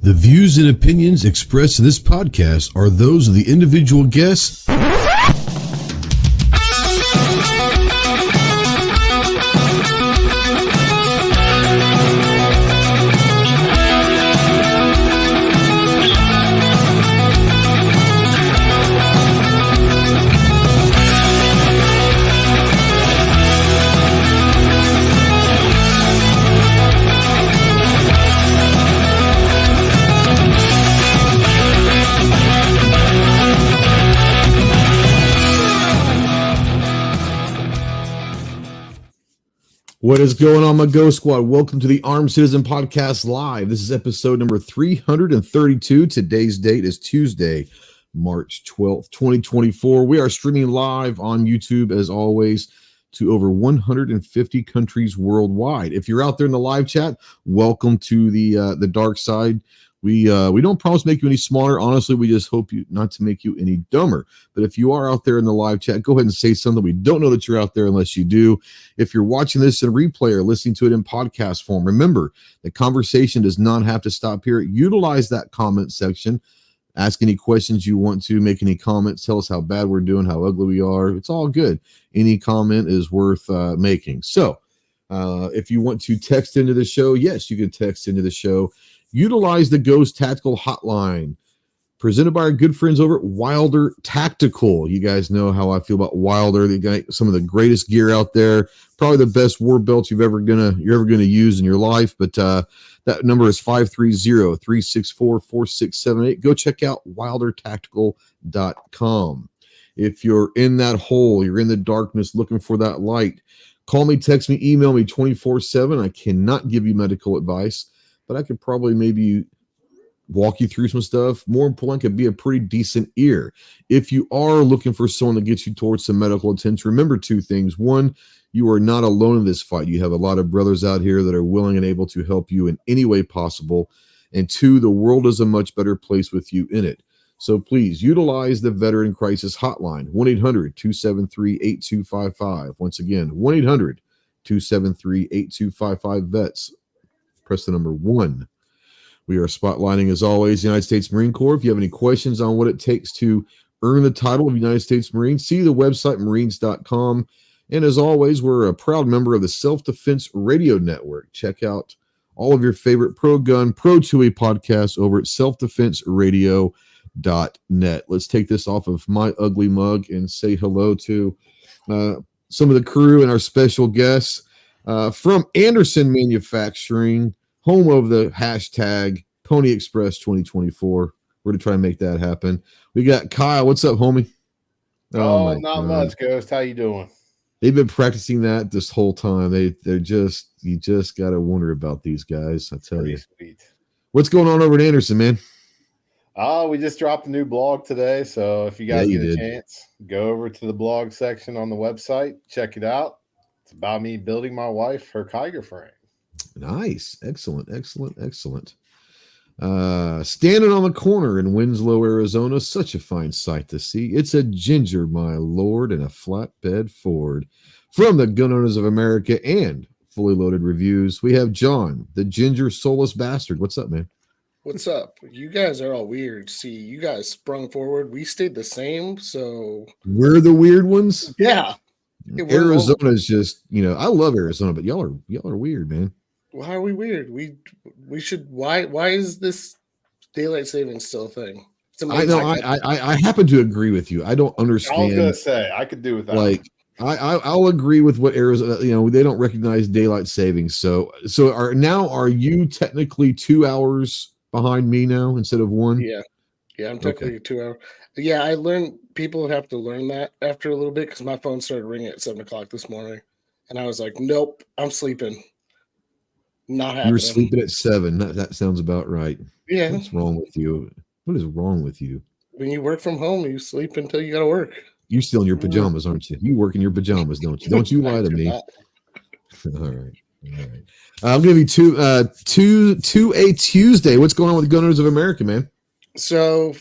The views and opinions expressed in this podcast are those of the individual guests. What is going on, my Ghost Squad? Welcome to the Armed Citizen Podcast Live. This is episode number 332. Today's date is Tuesday, March 12th, 2024. We are streaming live on YouTube, as always, to over 150 countries worldwide. If you're out there in the live chat, welcome to the dark side. We don't promise to make you any smarter. Honestly, we just hope you not to make you any dumber. But if you are out there in the live chat, go ahead and say something. We don't know that you're out there unless you do. If you're watching this in replay or listening to it in podcast form, remember, the conversation does not have to stop here. Utilize that comment section. Ask any questions you want to, make any comments, tell us how bad we're doing, how ugly we are. It's all good. Any comment is worth making. So if you want to text into the show, yes, you can text into the show. Utilize the Ghost Tactical Hotline, presented by our good friends over at Wilder Tactical. You guys know how I feel about Wilder. They got some of the greatest gear out there, probably the best war belts you're ever gonna use in your life. But that number is 530-364-4678. Go check out wildertactical.com. If you're in that hole, you're in the darkness looking for that light, call me, text me, email me 24/7. I cannot give you medical advice, but I could probably maybe walk you through some stuff. More importantly, could be a pretty decent ear. If you are looking for someone to get you towards some medical attention, remember two things. One, you are not alone in this fight. You have a lot of brothers out here that are willing and able to help you in any way possible. And two, the world is a much better place with you in it. So please utilize the Veteran Crisis Hotline, 1-800-273-8255. Once again, 1-800-273-8255 vets. Press the number 1. We are spotlighting, as always, the United States Marine Corps. If you have any questions on what it takes to earn the title of United States Marine, see the website marines.com. And as always, we're a proud member of the Self-Defense Radio Network. Check out all of your favorite pro-gun, pro-2A podcasts over at selfdefenseradio.net. Let's take this off of my ugly mug and say hello to some of the crew and our special guests from Anderson Manufacturing, home of the hashtag Pony Express 2024. We're going to try and make that happen. We got Kyle. What's up, homie? Oh, not much, Ghost. How you doing? They've been practicing that this whole time. You just got to wonder about these guys. I tell you. Sweet. What's going on over at Anderson, man? We just dropped a new blog today. So if you guys get a chance, go over to the blog section on the website. Check it out. It's about me building my wife her Kiger frame. Nice. Excellent. Standing on the corner in Winslow, Arizona, such a fine sight to see. It's a Ginger, my lord, and a flatbed Ford. From the Gun Owners of America and Fully Loaded Reviews, we have John, the Ginger Soulless Bastard. What's up, man? What's up? You guys are all weird. See, you guys sprung forward. We stayed the same, so... We're the weird ones? Yeah. Arizona is just, I love Arizona, but y'all are weird, man. Why are we weird? We should. Why is this daylight savings still a thing? I know. I happen to agree with you. I don't understand. I was gonna say I could do with that. Like I'll agree with what Arizona. They don't recognize daylight savings. So are you technically 2 hours behind me now instead of 1? Yeah. I'm technically 2 hours. Yeah, I learned people have to learn that after a little bit because my phone started ringing at 7:00 this morning, and I was like, "Nope, I'm sleeping." Not happening. You were sleeping at 7. That sounds about right. Yeah. What's wrong with you? What is wrong with you? When you work from home, you sleep until you got to work. You're still in your pajamas, aren't you? You work in your pajamas, don't you? Don't you lie to me. All right. I'm going to be to a Tuesday. What's going on with the Gun Owners of America, man? So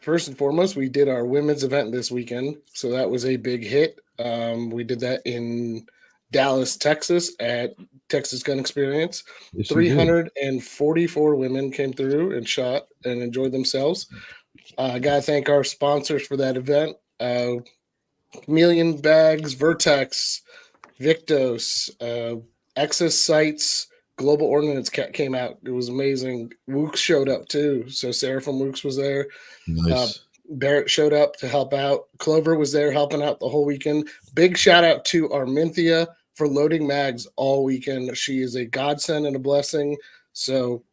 first and foremost, we did our women's event this weekend. So that was a big hit. We did that in Dallas, Texas at Texas Gun Experience. Yes, 344 women came through and shot and enjoyed themselves. I got to thank our sponsors for that event. Chameleon Bags, Vertex, Victos, Excess Sights, Global Ordnance came out. It was amazing. Wooks showed up too. So Sarah from Wooks was there. Nice. Barrett showed up to help out. Clover was there helping out the whole weekend. Big shout out to Arminthia for loading mags all weekend. She is a godsend and a blessing. So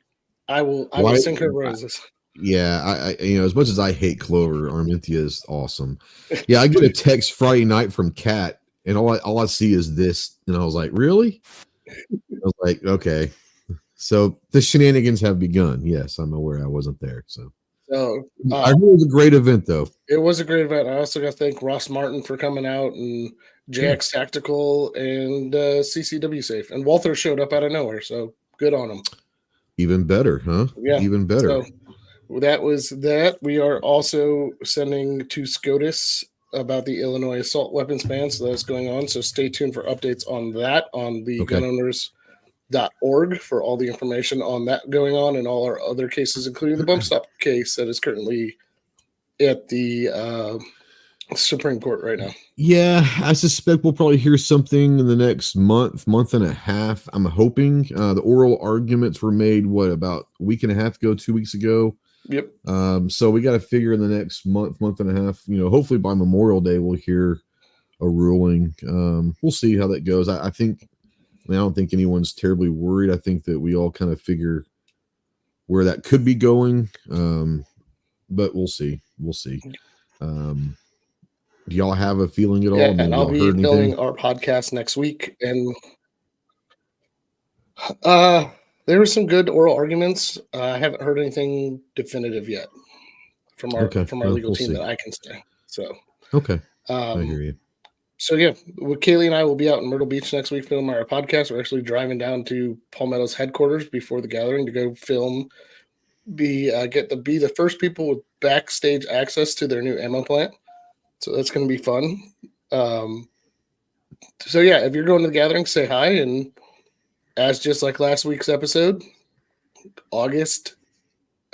I will sing her roses. Yeah, I as much as I hate Clover, Arminthia is awesome. Yeah, I get a text Friday night from Kat, and all I see is this, and I was like, really? I was like, okay. So the shenanigans have begun. Yes, I'm aware I wasn't there. So I heard it was a great event, though. It was a great event. I also got to thank Ross Martin for coming out, and JX Tactical and CCW Safe. And Walther showed up out of nowhere, so good on him. Even better, huh? Yeah. Even better. So that was that. We are also sending to SCOTUS about the Illinois assault weapons ban, so that's going on. So stay tuned for updates on that on the gunowners.org for all the information on that going on and all our other cases, including the bump stop case that is currently at the Supreme Court right now. Yeah, I suspect we'll probably hear something in the next month and a half. I'm hoping. The oral arguments were made, about a week and a half ago, 2 weeks ago? Yep. So we got to figure in the next month and a half, hopefully by Memorial Day, we'll hear a ruling. We'll see how that goes. I don't think anyone's terribly worried. I think that we all kind of figure where that could be going. But we'll see. Do y'all have a feeling at all? Yeah, and I'll be filming our podcast next week. And there were some good oral arguments. I haven't heard anything definitive yet from our legal team that I can say. So I hear you. So yeah, Kaylee and I will be out in Myrtle Beach next week filming our podcast. We're actually driving down to Palmetto's headquarters before the gathering to go film. Be the first people with backstage access to their new ammo plant. So that's going to be fun. So yeah, if you're going to the gathering, say hi. And as just like last week's episode, August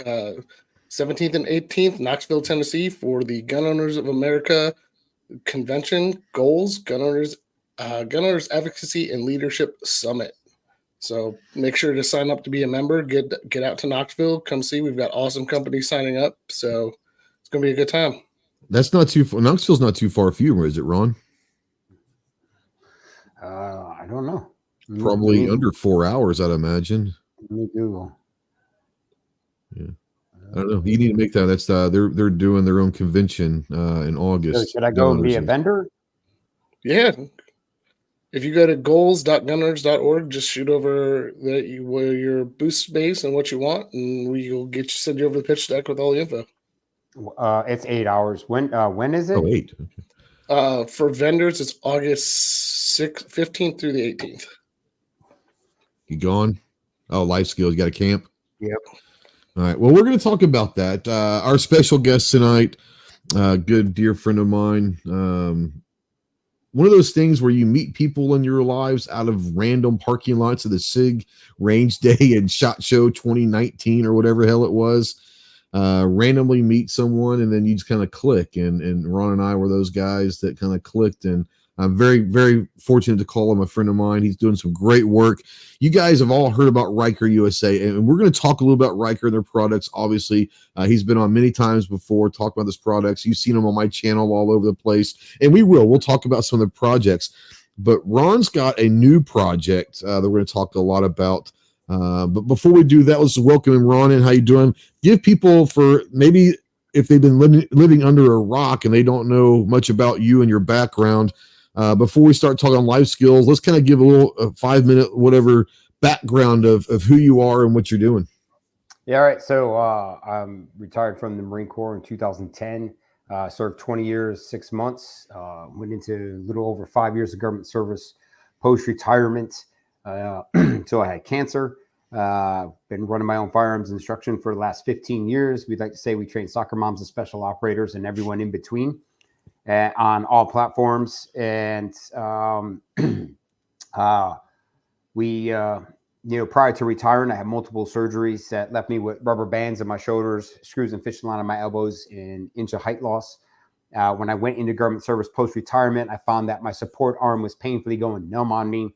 17th and 18th, Knoxville, Tennessee, for the Gun Owners of America Convention Goals, Gun Owners Advocacy and Leadership Summit. So make sure to sign up to be a member. Get out to Knoxville. Come see. We've got awesome companies signing up. So it's going to be a good time. That's not too far. Knoxville's not too far for you, is it, Ron? I don't know. Probably under 4 hours, I'd imagine. Let me Google. Yeah, I don't know. You need to make that. That's they're doing their own convention in August. So should I go and be a vendor? Yeah. If you go to goals.gunners.org, just shoot over where your booth space and what you want, and we will send you over the pitch deck with all the info. It's 8 hours. When is it? Oh, 8. Okay. For vendors, it's August 15th through the 18th. You gone? Oh, Life Skills. You got a camp? Yep. All right. Well, we're going to talk about that. Our special guest tonight, good dear friend of mine. One of those things where you meet people in your lives out of random parking lots of the SIG Range Day and SHOT Show 2019 or whatever the hell it was. Randomly meet someone and then you just kind of click. And Ron and I were those guys that kind of clicked. And I'm very, very fortunate to call him a friend of mine. He's doing some great work. You guys have all heard about Riker USA, and we're going to talk a little about Riker and their products. Obviously, he's been on many times before, talk about his products. You've seen him on my channel all over the place, and we'll talk about some of the projects. But Ron's got a new project that we're going to talk a lot about. But before we do that, let's welcome him. Ron, and how you doing? Give people, for maybe if they've been living under a rock and they don't know much about you and your background, before we start talking on life skills, let's kind of give a little 5-minute whatever background of who you are and what you're doing. Yeah, all right. So I'm retired from the Marine Corps in 2010. Served 20 years, 6 months. Went into a little over 5 years of government service post-retirement until I had cancer. Been running my own firearms instruction for the last 15 years. We'd like to say we train soccer moms and special operators and everyone in between on all platforms. And Prior to retiring, I had multiple surgeries that left me with rubber bands in my shoulders, screws and fishing line on my elbows, and inch of height loss. When I went into government service post-retirement, I found that my support arm was painfully going numb on me.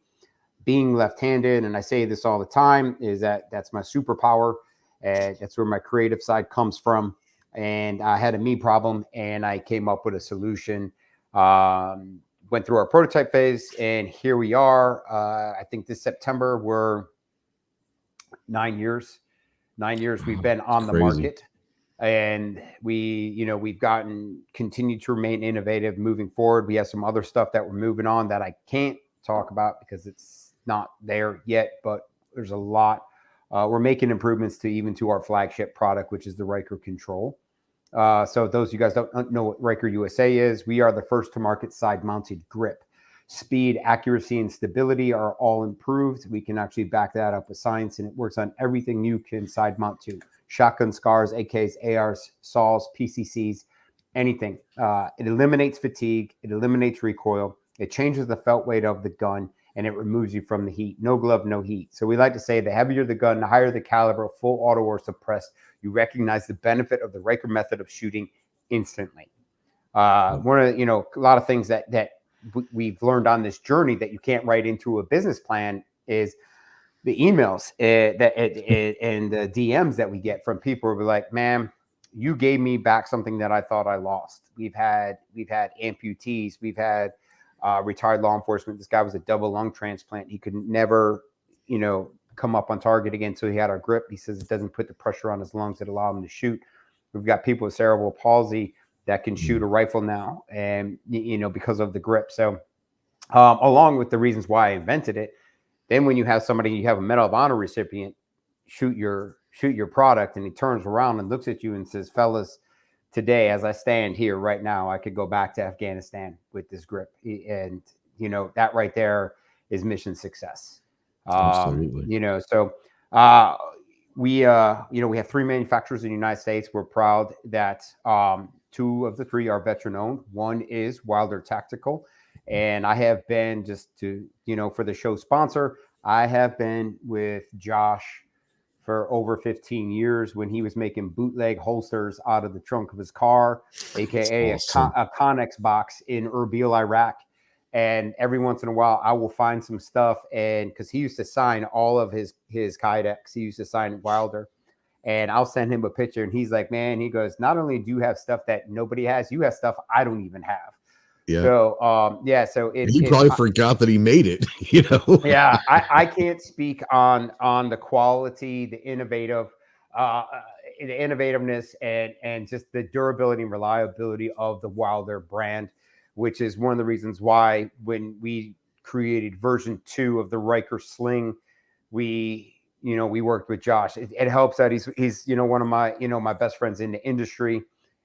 Being left-handed, and I say this all the time, is that's my superpower. That's where my creative side comes from. And I had a knee problem, and I came up with a solution. Went through our prototype phase, and here we are. I think this September we're 9 years. 9 years we've been on the market, and we've continued to remain innovative moving forward. We have some other stuff that we're moving on that I can't talk about because it's not there yet, but there's a lot. We're making improvements to our flagship product, which is the Riker Control. So those of you guys don't know what Riker USA is, we are the first to market side-mounted grip. Speed, accuracy, and stability are all improved. We can actually back that up with science, and it works on everything you can side mount to. Shotgun scars, AKs, ARs, SAWs, PCCs, anything. It eliminates fatigue. It eliminates recoil. It changes the felt weight of the gun, and it removes you from the heat. No glove, no heat. So we like to say the heavier the gun, the higher the caliber, full auto or suppressed, you recognize the benefit of the Riker method of shooting instantly. One of a lot of things that we've learned on this journey that you can't write into a business plan is the emails and the DMs that we get from people who are like, "Man, you gave me back something that I thought I lost." We've had amputees, we've had retired law enforcement. This guy was a double lung transplant. He could never, come up on target again until he had our grip. He says it doesn't put the pressure on his lungs that allow him to shoot. We've got people with cerebral palsy that can shoot a rifle now, and because of the grip. So along with the reasons why I invented it, then when you have a Medal of Honor recipient shoot your product, and he turns around and looks at you and says, "Fellas, today, as I stand here right now, I could go back to Afghanistan with this grip." And that right there is mission success. Absolutely. So we have 3 manufacturers in the United States. We're proud that 2 of the 3 are veteran owned. One is Wilder Tactical, and I have been, just to for the show sponsor, I have been with Josh for over 15 years when he was making bootleg holsters out of the trunk of his car, aka awesome. a Connex box in Erbil, Iraq. And every once in a while, I will find some stuff, and because he used to sign all of his Kydex, he used to sign Wilder, and I'll send him a picture, and he's like, "Man," he goes, "not only do you have stuff that nobody has, you have stuff I don't even have." Yeah. So so he probably forgot that he made it. Yeah, I can't speak on the quality, the innovativeness, and just the durability and reliability of the Wilder brand, which is one of the reasons why when we created version 2 of the Riker Sling, we worked with Josh. It helps that he's one of my best friends in the industry,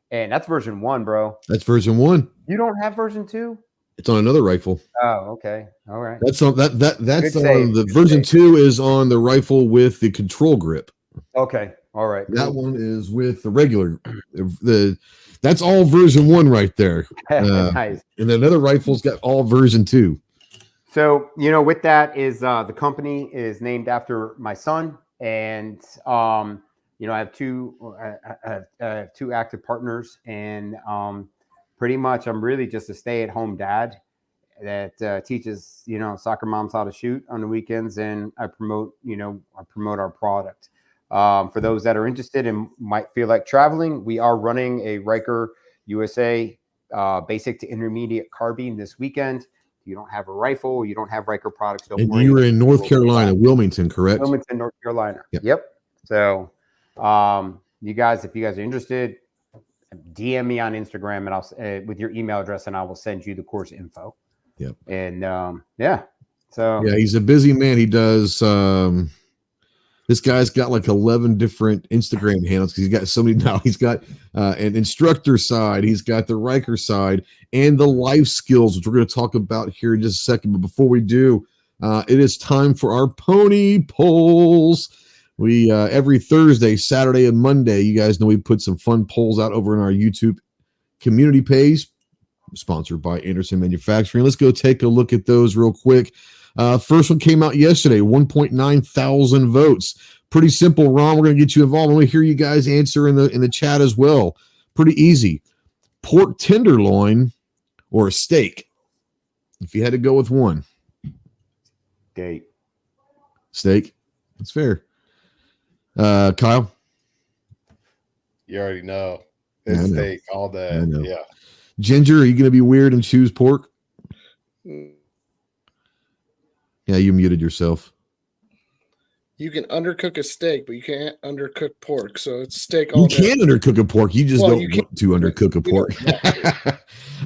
and that's version 1, bro. That's version 1. You don't have version 2? It's on another rifle. Oh, okay. All right. That's on that's on the version 2 is on the rifle with the control grip. Okay. All right. That one is with the regular. That's all version 1 right there. Nice. And then another rifle's got all version 2. So, with that is the company is named after my son, and I have 2 active partners, and pretty much I'm really just a stay-at-home dad that teaches soccer moms how to shoot on the weekends, and I promote our product. For those that are interested and might feel like traveling, we are running a Riker USA basic to intermediate carbine this weekend. If you don't have a rifle, you don't have Riker products, don't worry. You were in North Carolina, Wilmington, correct? Wilmington, North Carolina. Yep. So you guys, if you guys are interested, DM me on Instagram, and I'll with your email address, and I will send you the course info. Yep. And so he's a busy man. He does this guy's got like 11 different Instagram handles because he's got so many now. He's got an instructor side, he's got the Riker side, and the life skills, which we're going to talk about here in just a second. But before we do, it is time for our pony polls. We every Thursday, Saturday, and Monday, you guys know we put some fun polls out over in our YouTube community page, sponsored by Anderson Manufacturing. Let's go take a look at those real quick. First one came out yesterday, 1.9 thousand votes. Pretty simple, Ron. We're going to get you involved. I want to hear you guys answer in the chat as well. Pretty easy. Pork tenderloin or a steak? If you had to go with one. Steak. That's fair. Kyle? You already know. It's steak all day. Yeah. Ginger, are you going to be weird and choose pork? Yeah, you muted yourself. You can undercook a steak, but you can't undercook pork. So it's steak all day. You can undercook a pork. You just don't want to undercook a pork.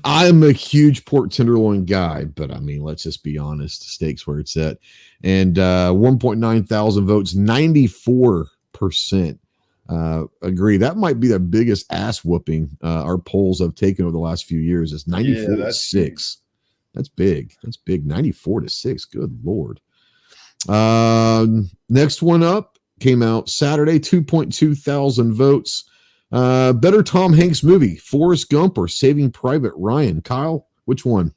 I'm a huge pork tenderloin guy, but I mean, let's just be honest. The steak's where it's at. And 1.9 thousand votes, 94% agree. That might be the biggest ass whooping our polls have taken over the last few years. It's 94 to 6. That's big. That's big. 94 to 6. Good Lord. Next one up came out Saturday, 2.2 thousand votes. Better Tom Hanks movie, Forrest Gump or Saving Private Ryan? Kyle, which one?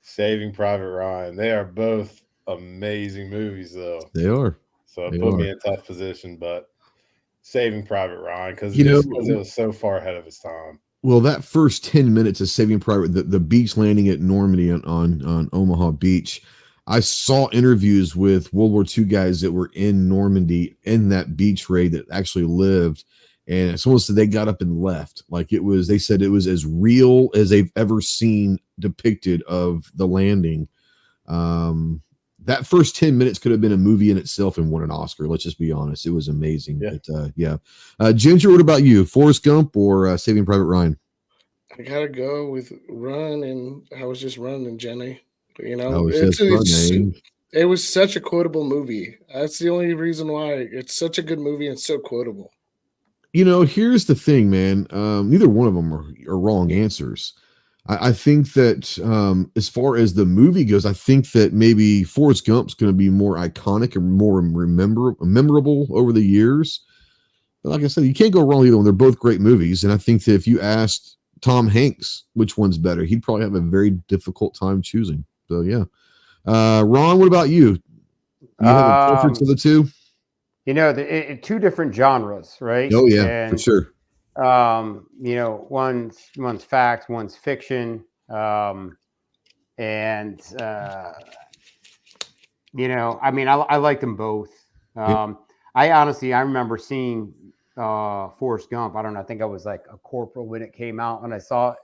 Saving Private Ryan. They are both amazing movies, though. They are. So it put me in a tough position, but Saving Private Ryan, because it was so far ahead of its time. Well, that first 10 minutes of Saving Private, the beach landing at Normandy on Omaha Beach, I saw interviews with World War II guys that were in Normandy in that beach raid that actually lived. And someone said they got up and left. Like they said it was as real as they've ever seen depicted of the landing. That first 10 minutes could have been a movie in itself and won an Oscar. Let's just be honest. It was amazing. Yeah. But, Ginger, what about you? Forrest Gump or Saving Private Ryan? I got to go with Run, and I was just running, Jenny. You know, it was such a quotable movie. That's the only reason why it's such a good movie and so quotable. You know, here's the thing, man. Neither one of them are wrong answers. I think that as far as the movie goes, I think that maybe Forrest Gump's going to be more iconic and more memorable over the years. But like I said, you can't go wrong with either one. They're both great movies. And I think that if you asked Tom Hanks which one's better, he'd probably have a very difficult time choosing. So, yeah. Ron, what about you? You have a preference of the two? You know, two different genres, right? Oh, yeah, for sure. You know, one's fact, one's fiction. You know, I mean, I like them both. I remember seeing Forrest Gump. I don't know. I think I was like a corporal when it came out, and I saw it.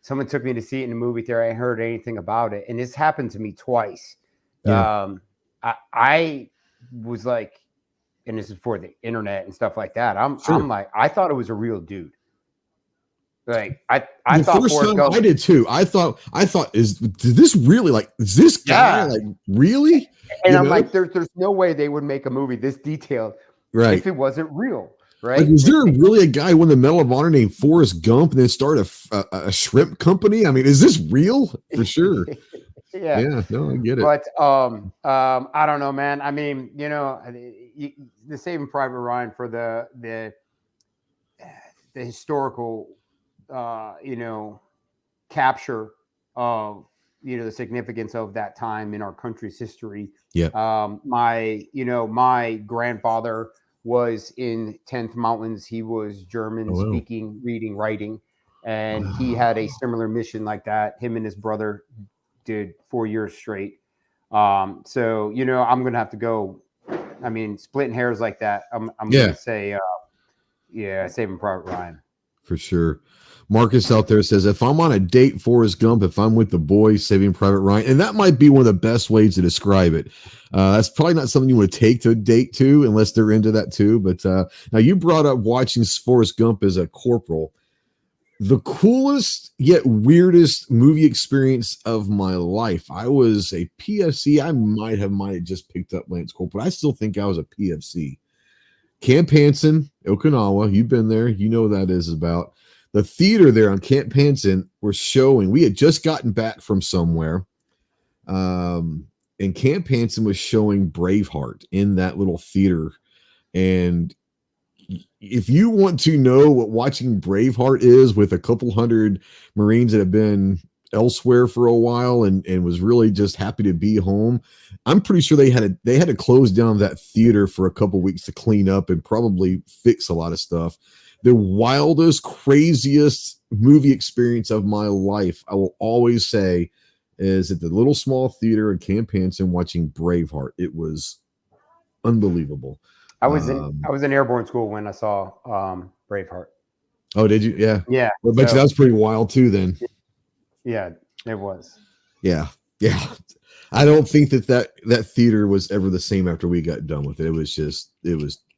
Someone took me to see it in the movie theater. I hadn't heard anything about it. And this happened to me twice. Yeah. I was like, and this is for the internet and stuff like that. I'm like, I thought it was a real dude. Like I thought Forrest Gump, I did too. I thought is this guy like really? And I'm like, there's no way they would make a movie this detailed if it wasn't real. Right? Like, is there really a guy who won the Medal of Honor named Forrest Gump and then start a shrimp company? I mean, is this real? For sure. Yeah, no, I get it. But I don't know, man. I mean, you know, the Saving Private Ryan for the historical, you know, capture of, you know, the significance of that time in our country's history. Yeah. My grandfather was in 10th Mountains. He was German speaking, reading, writing, and he had a similar mission like that. Him and his brother did 4 years straight. So, you know, I'm going to have to go. I mean, splitting hairs like that. I'm going to say, Saving Private Ryan. For sure. Marcus out there says, if I'm on a date, Forrest Gump, if I'm with the boys, Saving Private Ryan. And that might be one of the best ways to describe it. That's probably not something you want to take to a date to, unless they're into that too. But now you brought up watching Forrest Gump as a corporal. The coolest yet weirdest movie experience of my life. I was a PFC. I might have just picked up Lance Corporal, but I still think I was a PFC. Camp Hansen, Okinawa. You've been there. You know what that is about. The theater there on Camp Hansen were showing. We had just gotten back from somewhere. And Camp Hansen was showing Braveheart in that little theater. And if you want to know what watching Braveheart is with a couple hundred Marines that have been elsewhere for a while and was really just happy to be home. I'm pretty sure they had to close down that theater for a couple weeks to clean up and probably fix a lot of stuff. The wildest, craziest movie experience of my life, I will always say, is at the little small theater in Camp Hansen watching Braveheart. It was unbelievable. I was in airborne school when I saw Braveheart. Oh, did you? Yeah. Yeah. Well, I bet you that was pretty wild too then. Yeah, it was. Yeah. I don't think that theater was ever the same after we got done with it. It was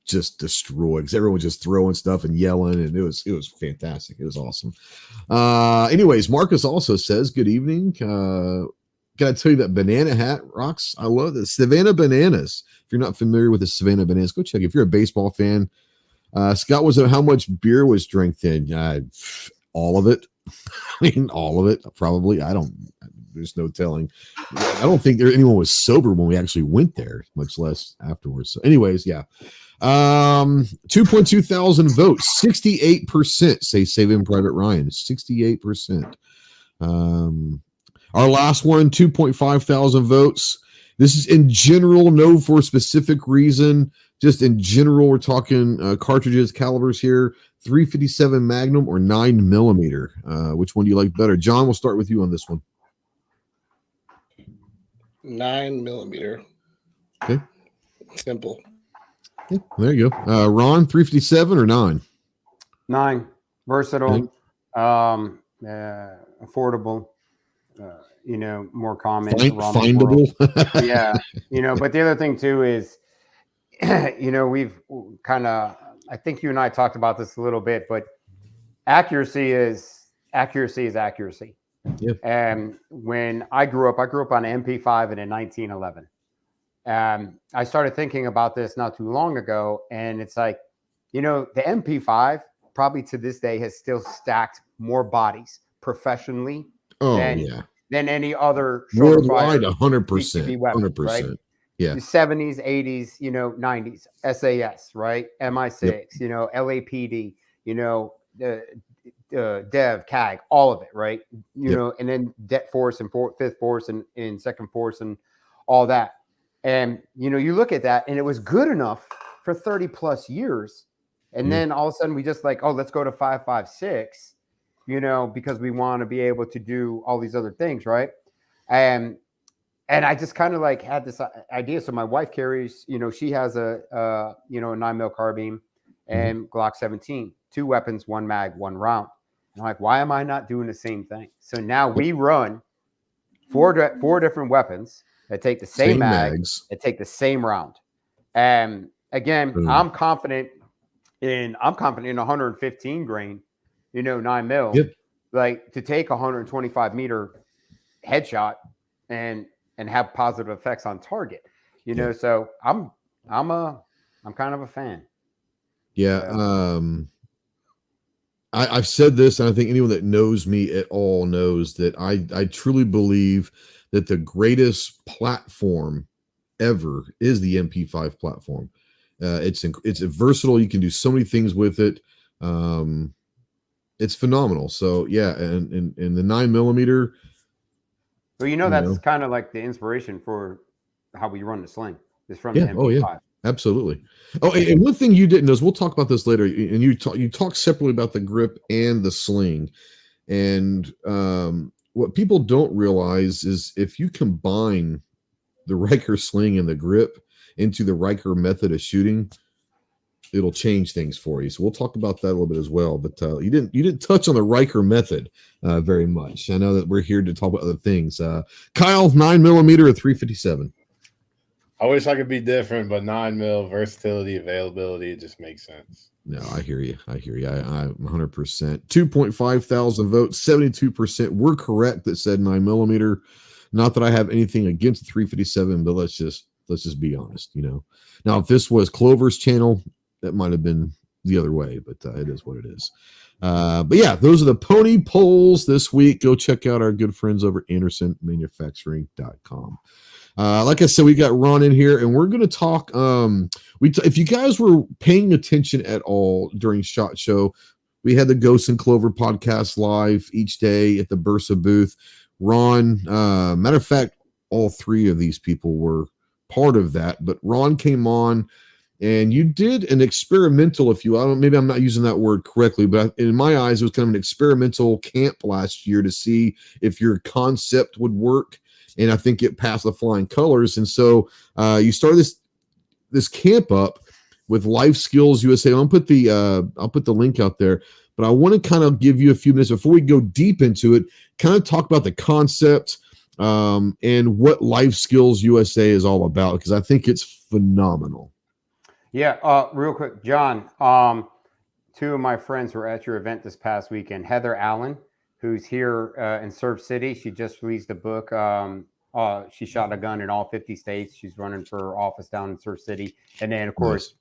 just destroyed because everyone was just throwing stuff and yelling, and it was fantastic. It was awesome. Anyways, Marcus also says, good evening. Gotta tell you that banana hat rocks. I love the Savannah Bananas. If you're not familiar with the Savannah Bananas, go check. If you're a baseball fan, Scott was how much beer was drank then? All of it. I mean, all of it, probably. There's no telling. I don't think anyone was sober when we actually went there, much less afterwards. So anyways, yeah. 2.2 thousand votes, 68% say Saving Private Ryan. 68%. Our last one, 2.5 thousand votes. This is in general, no for a specific reason. Just in general, we're talking cartridges, calibers here. 357 Magnum or 9mm. Which one do you like better? John, we'll start with you on this one. 9mm. Okay. Simple. Yeah, there you go. Ron, 357 or 9? 9. Versatile. Affordable. More common. Findable. Yeah. But the other thing too is, we've kind of, I think you and I talked about this a little bit, but accuracy is accuracy. Yep. And when I grew up on an MP5 and a 1911. I started thinking about this not too long ago, and it's like, the MP5 probably to this day has still stacked more bodies professionally than any other worldwide. 100%, 100%. Right? Yeah, the 70s, 80s, 90s, SAS, right? MI6, yep. LAPD, Dev, CAG, all of it, right? And then Det Force and Fifth Force and Second Force and all that. And, you look at that and it was good enough for 30 plus years. And then all of a sudden we just like, let's go to 5.56, because we want to be able to do all these other things, right? And I just kind of like had this idea. So my wife carries, she has a 9mm carbine and Glock 17, 2 weapons, 1 mag, 1 round. And I'm like, why am I not doing the same thing? So now we run four different weapons that take the same mags, that take the same round. And again, I'm confident in 115 grain, 9mm, like to take 125 meter headshot and have positive effects on target, So I'm kind of a fan. Yeah. I've said this, and I think anyone that knows me at all knows that I truly believe that the greatest platform ever is the MP5 platform. It's versatile. You can do so many things with it. It's phenomenal. So yeah, and the 9mm. Well, that's kind of like the inspiration for how we run the sling. Is from the MP5. Oh yeah, absolutely. Oh, and one thing you didn't know is we'll talk about this later. And you talk separately about the grip and the sling, and what people don't realize is if you combine the Riker sling and the grip into the Riker method of shooting, it'll change things for you. So we'll talk about that a little bit as well. But you didn't touch on the Riker method very much. I know that we're here to talk about other things. Kyle, 9mm or 357? I wish I could be different, but 9mm versatility, availability, it just makes sense. No, I hear you. I'm 100%. 2.5 thousand votes, 72% were correct that said 9mm. Not that I have anything against 357, but let's just be honest. Now if this was Clover's channel, that might have been the other way, but it is what it is. But yeah, those are the pony polls this week. Go check out our good friends over at AndersonManufacturing.com. Like I said, we got Ron in here, and we're going to talk. If you guys were paying attention at all during SHOT Show, we had the Ghost and Clover podcast live each day at the Bursa booth. Ron, matter of fact, all three of these people were part of that, but Ron came on and you did an experimental, maybe I'm not using that word correctly, but in my eyes, it was kind of an experimental camp last year to see if your concept would work. And I think it passed the flying colors. And so you started this camp up with Life Skillz USA. I'll put the link out there, but I want to kind of give you a few minutes before we go deep into it, kind of talk about the concept and what Life Skillz USA is all about, because I think it's phenomenal. Yeah, real quick, John, two of my friends were at your event this past weekend. Heather Allen, who's here in Surf City. She just released a book. She shot a gun in all 50 states. She's running for office down in Surf City. And then, of course,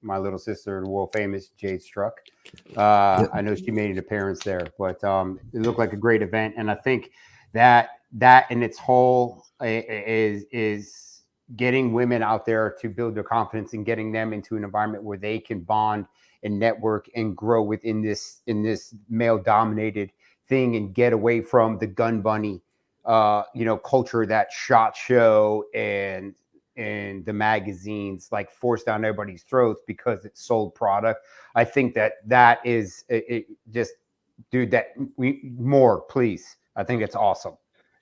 my little sister, the world famous Jade Struck. I know she made an appearance there, but it looked like a great event. And I think that in its whole is getting women out there to build their confidence and getting them into an environment where they can bond and network and grow within this male dominated thing and get away from the gun bunny culture, that SHOT Show and the magazines like force down everybody's throats because it's sold product. I think that is just, dude, more, please. I think it's awesome.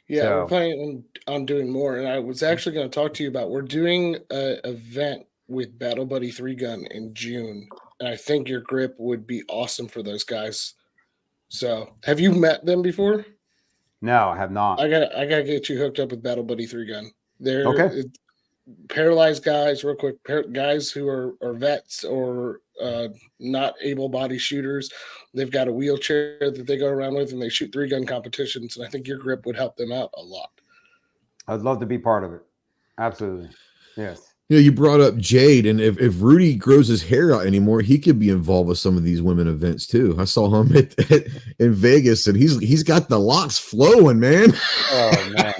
Yeah, so we're planning on doing more. And I was actually going to talk to you about, we're doing an event with Battle Buddy 3 Gun in June. And I think your grip would be awesome for those guys. So have you met them before? No, I have not. I gotta get you hooked up with Battle Buddy 3 Gun. They're okay. Paralyzed guys, real quick, guys who are vets or not able-bodied shooters. They've got a wheelchair that they go around with, and they shoot 3-gun competitions. And I think your grip would help them out a lot. I'd love to be part of it. Absolutely. Yes. You brought up Jade, and if Rudy grows his hair out anymore, he could be involved with some of these women events too. I saw him in Vegas, and he's got the locks flowing, man. Oh man.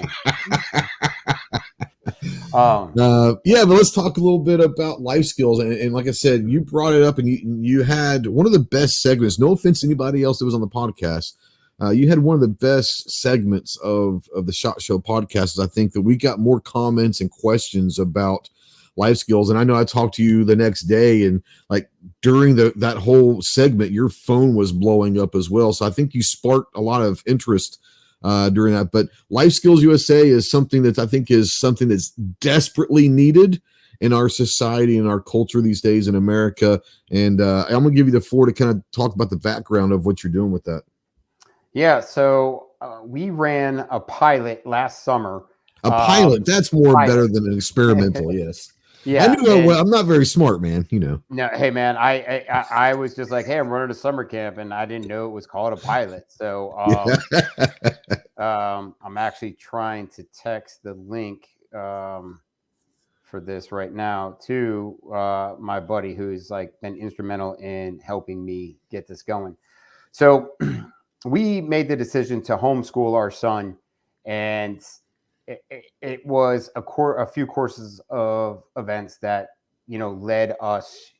But let's talk a little bit about Life Skillz. And like I said, you brought it up, and you had one of the best segments. No offense to anybody else that was on the podcast. You had one of the best segments of the SHOT Show podcast. I think that we got more comments and questions about Life Skillz. And I know I talked to you the next day, and like during that whole segment, your phone was blowing up as well. So I think you sparked a lot of interest during that. But Life Skillz USA is something that I think is something that's desperately needed in our society and our culture these days in America. And I'm going to give you the floor to kind of talk about the background of what you're doing with that. Yeah. So we ran a pilot last summer. A pilot. That's more better than an experimental. Yes. Yeah. I knew I'm not very smart, man. No, hey man, I was just like, hey, I'm running a summer camp, and I didn't know it was called a pilot. So I'm actually trying to text the link for this right now to my buddy who's like been instrumental in helping me get this going. So we made the decision to homeschool our son, and it was a few courses of events that, led us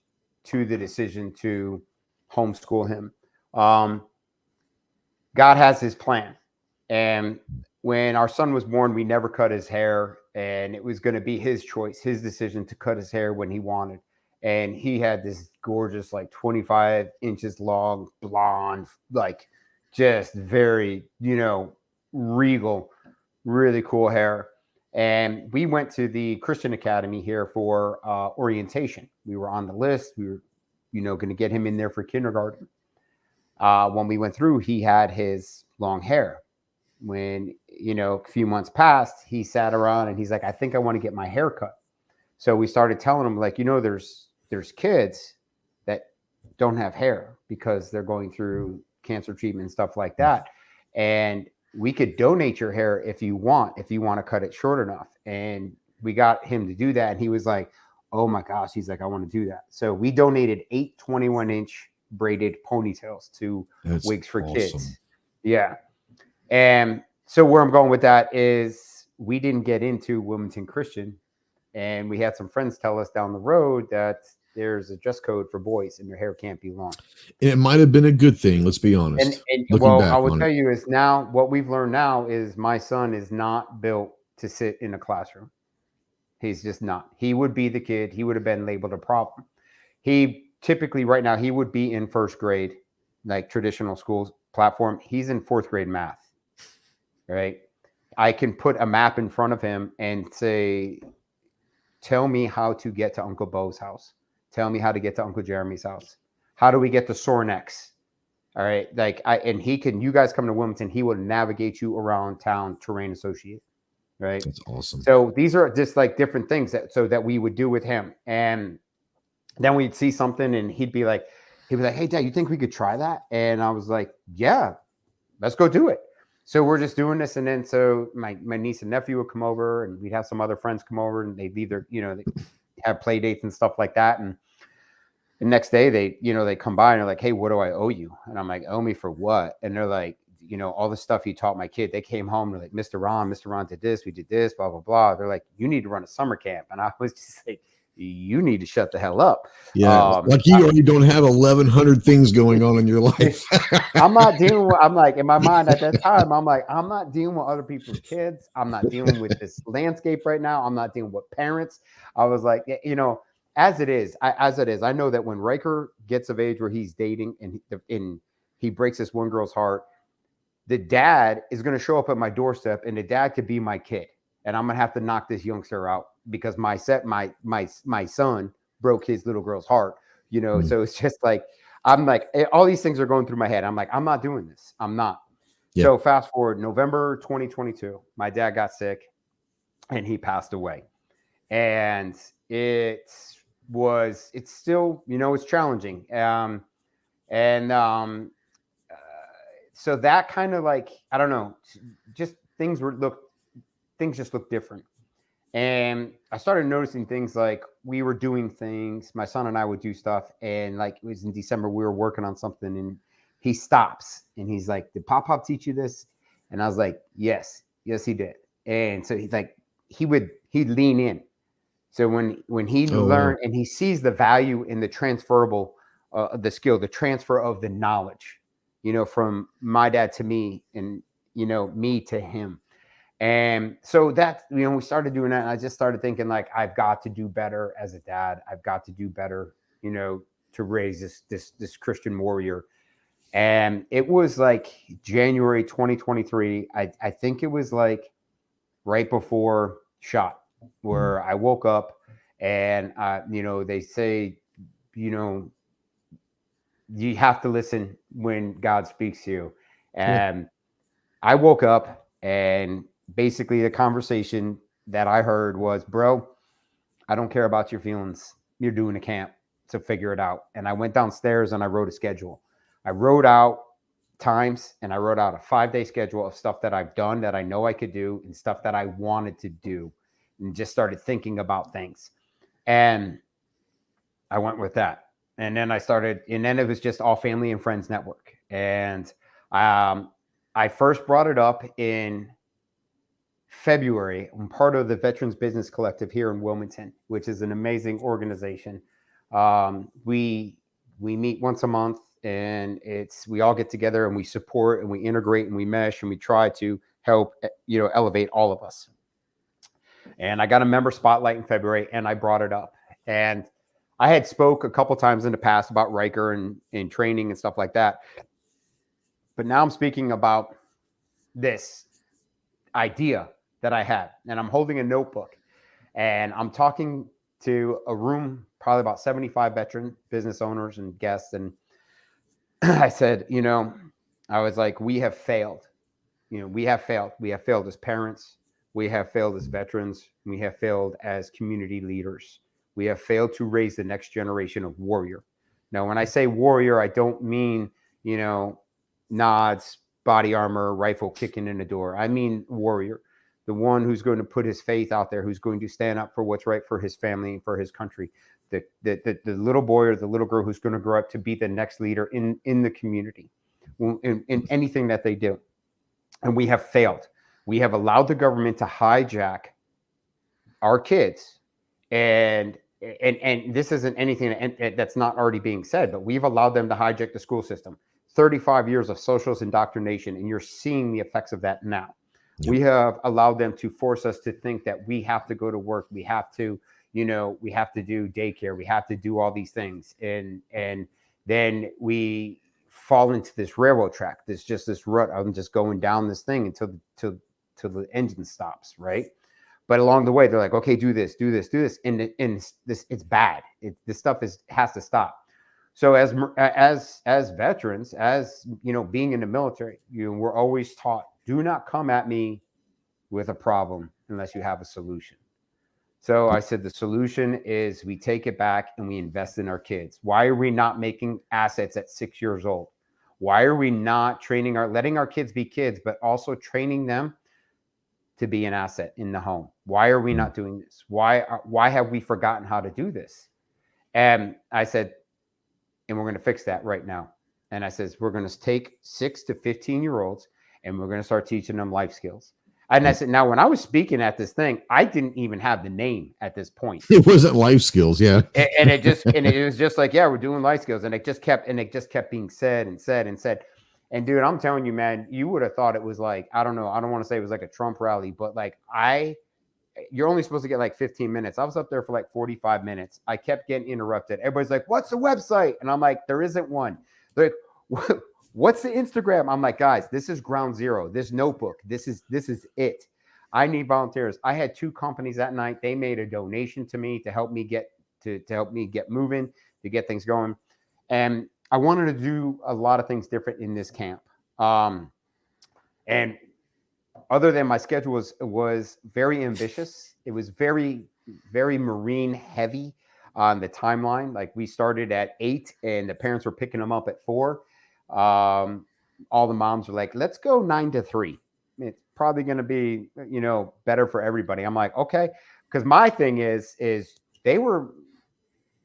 to the decision to homeschool him. God has his plan. And when our son was born, we never cut his hair, and it was going to be his choice, his decision to cut his hair when he wanted. And he had this gorgeous, like 25 inches long, blonde, like just very, regal, really cool hair. And we went to the Christian Academy here for orientation. We were on the list. We were, going to get him in there for kindergarten. When we went through, he had his long hair. When, a few months passed, he sat around and he's like, I think I want to get my hair cut. So we started telling him, like, there's kids that don't have hair because they're going through cancer treatment and stuff like that. And we could donate your hair if you want to cut it short enough. And we got him to do that. And he was like, oh my gosh. He's like, I want to do that. So we donated 8 21-inch braided ponytails to Wigs for Kids. Yeah. And so where I'm going with that is we didn't get into Wilmington Christian, and we had some friends tell us down the road that there's a dress code for boys and your hair can't be long. And it might have been a good thing. Let's be honest. And well, I will tell you is now what we've learned now is my son is not built to sit in a classroom. He's just not. He would be the kid. He would have been labeled a problem. He typically right now, he would be in first grade, like traditional schools platform. He's in fourth grade math, right? I can put a map in front of him and say, tell me how to get to Uncle Bo's house. Tell me how to get to Uncle Jeremy's house. How do we get to Sornex? All right. You guys come to Wilmington, he will navigate you around town, terrain associate. Right. That's awesome. So these are just like different things that we would do with him. And then we'd see something and he'd be like, hey, Dad, you think we could try that? And I was like, yeah, let's go do it. So we're just doing this. And then so my niece and nephew would come over and we'd have some other friends come over and they'd leave their, they have play dates and stuff like that. And the next day they come by and they're like, hey, what do I owe you? And I'm like, owe me for what? And they're like, all the stuff you taught my kid. They came home, they're like, Mr. Ron did this, we did this, blah, blah, blah. They're like, you need to run a summer camp. And I was just like, you need to shut the hell up. Yeah. Like you already don't have 1,100 things going on in your life. I'm not dealing with, I'm like, in my mind at that time, I'm like, I'm not dealing with other people's kids. I'm not dealing with this landscape right now. I'm not dealing with parents. I was like, as it is, I know that when Riker gets of age where he's dating and he breaks this one girl's heart, the dad is going to show up at my doorstep and the dad could be my kid. And I'm going to have to knock this youngster out because my son broke his little girl's heart, So it's just like, I'm like, all these things are going through my head. I'm like, I'm not doing this. I'm not. Yeah. So fast forward November 2022, my dad got sick and he passed away. And it's still, it's challenging. So that kind of like, I don't know, just things just look different. And I started noticing things like we were doing things, my son and I would do stuff. And like, it was in December, we were working on something and he stops and he's like, did Pop teach you this? And I was like, yes, he did. And so he'd lean in. So when he learned and he sees the value in the transferable, the skill, the transfer of the knowledge, from my dad to me and, me to him. And so that, we started doing that. And I just started thinking like, I've got to do better as a dad. I've got to do better, to raise this Christian warrior. And it was like January 2023. I think it was like right before SHOT where I woke up and, they say, you have to listen when God speaks to you. And I woke up and basically the conversation that I heard was, bro, I don't care about your feelings. You're doing a camp, so figure it out. And I went downstairs and I wrote a schedule. I wrote out times and I wrote out a 5-day schedule of stuff that I've done that I know I could do and stuff that I wanted to do, and just started thinking about things. And I went with that. And then it was just all family and friends network. And I first brought it up in February. I'm part of the Veterans Business Collective here in Wilmington, which is an amazing organization. We meet once a month and we all get together and we support and we integrate and we mesh and we try to help, elevate all of us. And I got a member spotlight in February and I brought it up. And I had spoke a couple times in the past about Riker and training and stuff like that. But now I'm speaking about this idea that I had. And I'm holding a notebook. And I'm talking to a room, probably about 75 veteran business owners and guests. And I said, I was like, we have failed. We have failed. We have failed as parents. We have failed as veterans. We have failed as community leaders. We have failed to raise the next generation of warrior. Now, when I say warrior, I don't mean, nods, body armor, rifle kicking in the door. I mean warrior, the one who's going to put his faith out there, who's going to stand up for what's right for his family and for his country. The little boy or the little girl who's going to grow up to be the next leader in the community, in anything that they do. And we have failed. We have allowed the government to hijack our kids and and this isn't anything that's not already being said, but we've allowed them to hijack the school system. 35 years of socialist indoctrination, and you're seeing the effects of that now. Yep. We have allowed them to force us to think that we have to go to work, we have to, we have to do daycare, we have to do all these things, and then we fall into this railroad track. There's just this rut. I'm just going down this thing until the engine stops, right? But along the way, they're like, okay, do this, and this it's bad. This stuff has to stop. So as veterans, as being in the military, we're always taught, do not come at me with a problem unless you have a solution. So I said the solution is we take it back and we invest in our kids. Why are we not making assets at 6 years old? Why are we not letting our kids be kids, but also training them to be an asset in the home? Why are we not doing this? Why have we forgotten how to do this? And I said, and we're going to fix that right now. And I says, we're going to take 6 to 15-year-olds and we're going to start teaching them life skills. And I said, now when I was speaking at this thing, I didn't even have the name at this point. It wasn't life skills, yeah. And it was just like, yeah, we're doing life skills. And it just kept being said and said and said. And dude, I'm telling you, man, you would have thought it was like, I don't know. I don't want to say it was like a Trump rally, but like you're only supposed to get like 15 minutes. I was up there for like 45 minutes. I kept getting interrupted. Everybody's like, what's the website? And I'm like, there isn't one. They're like, what's the Instagram? I'm like, guys, this is ground zero. This notebook. This is it. I need volunteers. I had 2 companies that night. They made a donation to me to help me get moving, to get things going. And I wanted to do a lot of things different in this camp. And other than my schedule was very ambitious, it was very, very Marine heavy on the timeline. Like we started at 8 and the parents were picking them up at 4. All the moms were like, let's go 9 to 3. It's probably going to be, better for everybody. I'm like, okay. Because my thing is and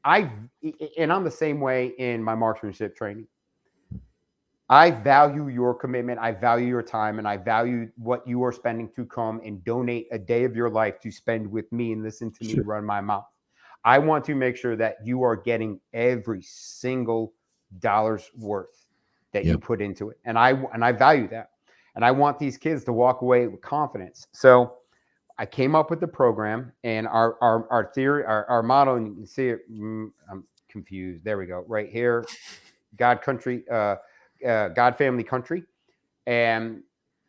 I'm the same way in my marksmanship training. I value your commitment. I value your time, and I value what you are spending to come and donate a day of your life to spend with me and listen to me run my mouth. I want to make sure that you are getting every single dollar's worth that you put into it. And I value that. And I want these kids to walk away with confidence. So I came up with the program, and our theory, our motto, and you can see it. I'm confused. There we go. Right here. God, country, God, family, country. And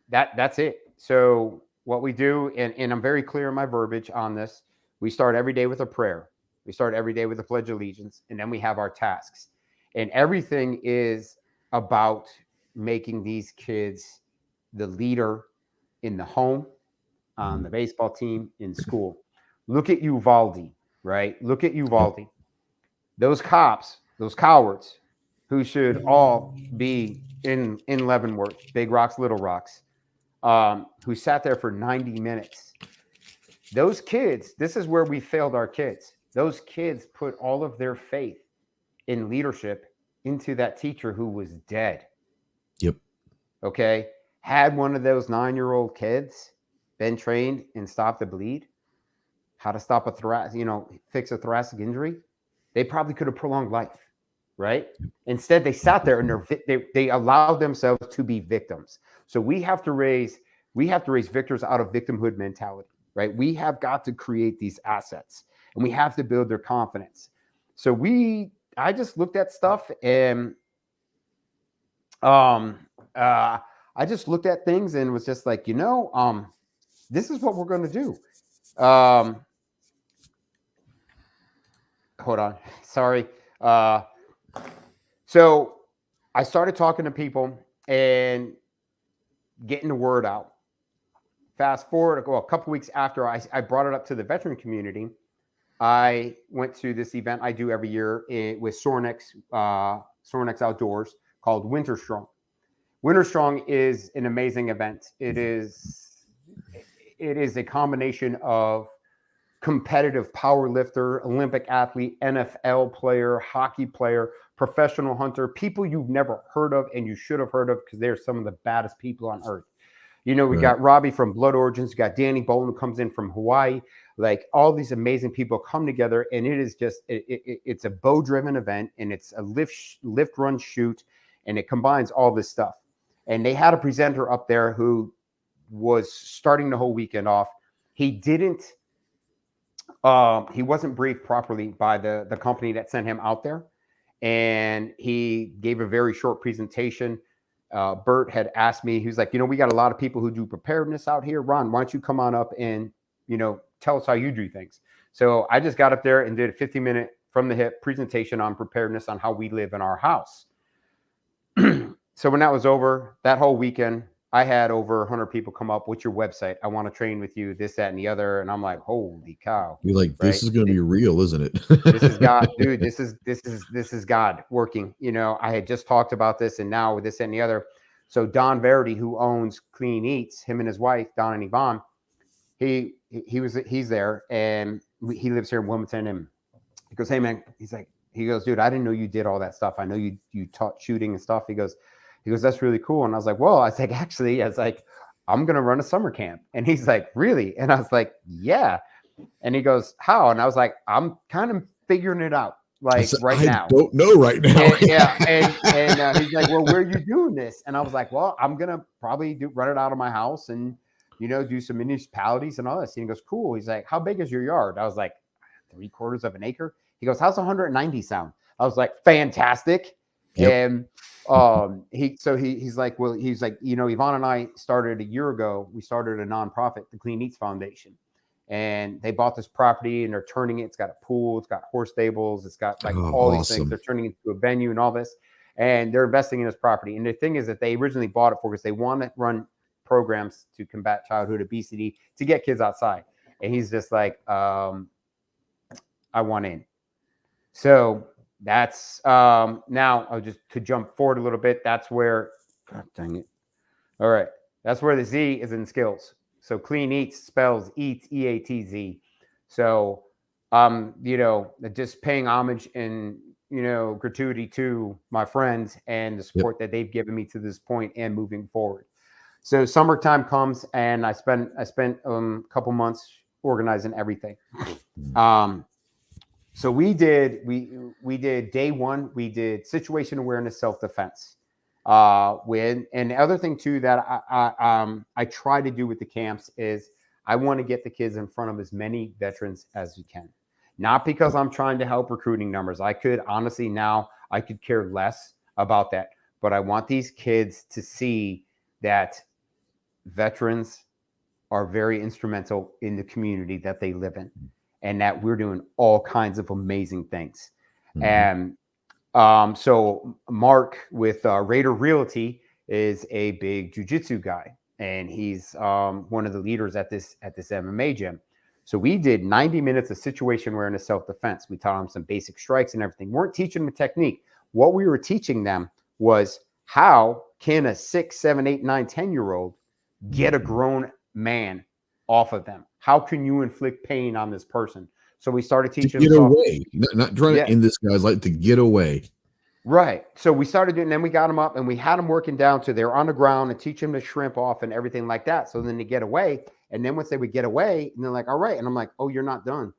that's it. So what we do, and I'm very clear in my verbiage on this, we start every day with a prayer. We start every day with a pledge of allegiance, and then we have our tasks. And everything is about making these kids the leader in the home, on the baseball team, in school. Look at Uvalde, right? Look at Uvalde. Those cops, those cowards, who should all be in Leavenworth, Big Rocks, Little Rocks, who sat there for 90 minutes. Those kids, this is where we failed our kids. Those kids put all of their faith in leadership into that teacher who was dead. Yep. Okay. Had one of those 9-year-old kids been trained in stop the bleed, how to stop fix a thoracic injury, they probably could have prolonged life. Right. Instead, they sat there and they allowed themselves to be victims. So we have to raise victors out of victimhood mentality. Right. We have got to create these assets, and we have to build their confidence. So I just looked at stuff, and I just looked at things and was just like, this is what we're going to do. Hold on. Sorry. So I started talking to people and getting the word out. Fast forward, a couple weeks after I brought it up to the veteran community, I went to this event I do every year with Sornex Outdoors called Winter Strong. Winter Strong is an amazing event. It is a combination of competitive power lifter, Olympic athlete, NFL player, hockey player, professional hunter, people you've never heard of and you should have heard of because they're some of the baddest people on earth. We got Robbie from Blood Origins, we got Danny Bolin who comes in from Hawaii. Like all these amazing people come together, and it is just it's a bow-driven event, and it's a lift, run, shoot, and it combines all this stuff. And they had a presenter up there who was starting the whole weekend off. He wasn't briefed properly by the company that sent him out there, and he gave a very short presentation. Bert had asked me, he was like, we got a lot of people who do preparedness out here. Ron, why don't you come on up and tell us how you do things. So I just got up there and did a 50-minute from the hip presentation on preparedness on how we live in our house. So when that was over, that whole weekend, I had over 100 people come up. What's your website? I want to train with you, this, that, and the other. And I'm like, holy cow. You're like, this is going to be real, isn't it? This is God, dude. This is God working. I had just talked about this, and now with this and the other. So Don Verity, who owns Clean Eats, him and his wife, Don and Yvonne, he's there, and he lives here in Wilmington, and he goes, hey man, he goes, dude, I didn't know you did all that stuff. I know you taught shooting and stuff. He goes, that's really cool. And I was like, well, actually, I'm going to run a summer camp. And he's like, really? And I was like, yeah. And he goes, how? And I was like, I'm kind of figuring it out. Like right now. I don't know right now. And he's like, well, where are you doing this? And I was like, well, I'm going to probably run it out of my house and, do some municipalities and all this. And he goes, cool. He's like, how big is your yard? I was like, 3/4 of an acre. He goes, how's 190 sound? I was like, fantastic. Yep. And he's like, Yvonne and I started a year ago. We started a nonprofit, the Clean Eats Foundation. And they bought this property and they're turning it. It's got a pool. It's got horse stables. It's got all these things. They're turning it into a venue and all this. And they're investing in this property. And the thing is that they originally bought it because they want to run programs to combat childhood obesity, to get kids outside. And he's just like, I want in. So that's now I'll just to jump forward a little bit. That's where, God dang it. All right. That's where the Z is in Skillz. So Clean Eats spells eats, EATZ. So, just paying homage and, gratuity to my friends and the support that they've given me to this point and moving forward. So summertime comes and I spent a couple months organizing everything. So we did day one, we did situation awareness, self-defense. And the other thing too that I try to do with the camps is I want to get the kids in front of as many veterans as we can. Not because I'm trying to help recruiting numbers. I could honestly now I could care less about that, but I want these kids to see that veterans are very instrumental in the community that they live in, and that we're doing all kinds of amazing things. Mm-hmm. And so Mark with Raider Realty is a big jiu-jitsu guy, and he's one of the leaders at this MMA gym. So we did 90 minutes of situation awareness, self-defense. We taught them some basic strikes and everything. We weren't teaching them a technique. What we were teaching them was how can a 6, 7, 8, 9, 10-year-old get a grown man off of them? How can you inflict pain on this person? So we started teaching to get away, not trying to end this guy's life, to get away. Right. So we started doing, and then we got them up and we had them working down to they're on the ground and teach them to shrimp off and everything like that. So then they get away. And then once they would get away, and they're like, all right. And I'm like, oh, you're not done.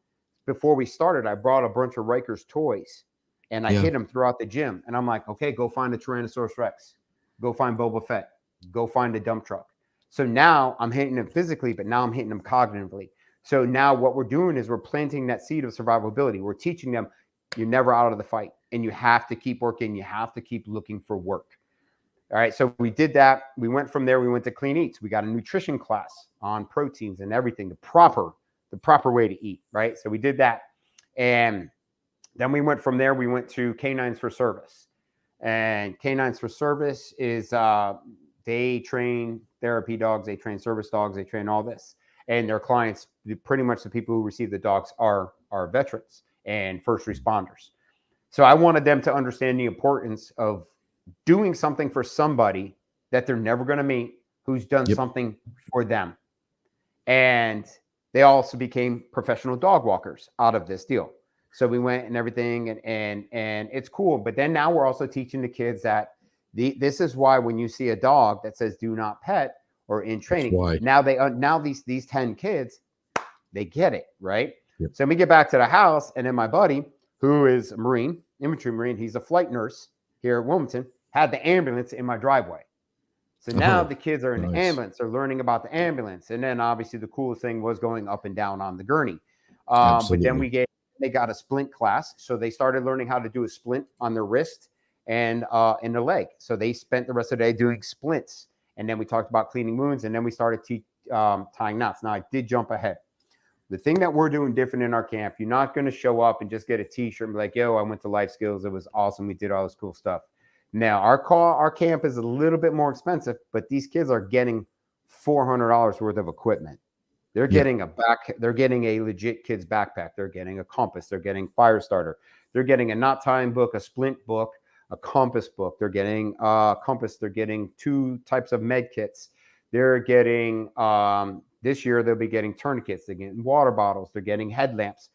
Before we started, I brought a bunch of Riker's toys and I hid them throughout the gym. And I'm like, okay, go find a Tyrannosaurus Rex. Go find Boba Fett. Go find a dump truck. So now I'm hitting them physically, but now I'm hitting them cognitively. So now what we're doing is we're planting that seed of survivability. We're teaching them you're never out of the fight and you have to keep working. You have to keep looking for work. All right. So we did that. We went from there. We went to Clean Eats. We got a nutrition class on proteins and everything, the proper way to eat. Right. So we did that. And then we went from there. We went to Canines for Service, and Canines for Service is they train therapy dogs. They train service dogs. They train all this. And their clients, pretty much the people who receive the dogs are veterans and first responders. So I wanted them to understand the importance of doing something for somebody that they're never going to meet, who's done something for them. And they also became professional dog walkers out of this deal. So we went and everything, and it's cool. But then now we're also teaching the kids that this is why when you see a dog that says do not pet, or in training. Now now these 10 kids, they get it, right? Yep. So we get back to the house, and then my buddy, who is a Marine, infantry Marine, he's a flight nurse here at Wilmington, had the ambulance in my driveway. So now the kids are in the ambulance. They're learning about the ambulance. And then obviously the coolest thing was going up and down on the gurney. But then they got a splint class. So they started learning how to do a splint on their wrist and in the leg. So they spent the rest of the day doing splints. And then we talked about cleaning wounds. And then we started tying knots. Now I did jump ahead. The thing that we're doing different in our camp, you're not going to show up and just get a t-shirt and be like, yo, I went to Life Skillz. It was awesome. We did all this cool stuff. Now, our camp is a little bit more expensive, but these kids are getting $400 worth of equipment. They're getting they're getting a legit kid's backpack. They're getting a compass. They're getting fire starter. They're getting a knot tying book, a splint book, a compass book. They're getting a compass. They're getting 2 types of med kits. They're getting, this year, they'll be getting tourniquets. They're getting water bottles. They're getting headlamps.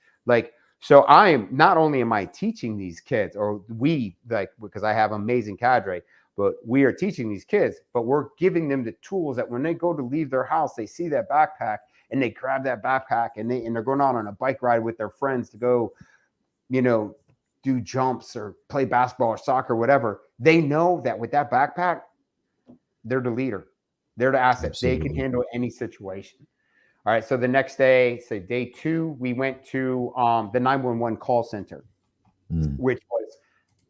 So not only am I teaching these kids, or we, because I have amazing cadre, but we are teaching these kids, but we're giving them the tools that when they go to leave their house, they see that backpack and they grab that backpack and they're going out on a bike ride with their friends to go, do jumps or play basketball or soccer, whatever. They know that with that backpack, they're the leader. They're the asset. Absolutely. They can handle any situation. All right. So the next day, say day 2, we went to the 911 call center, which was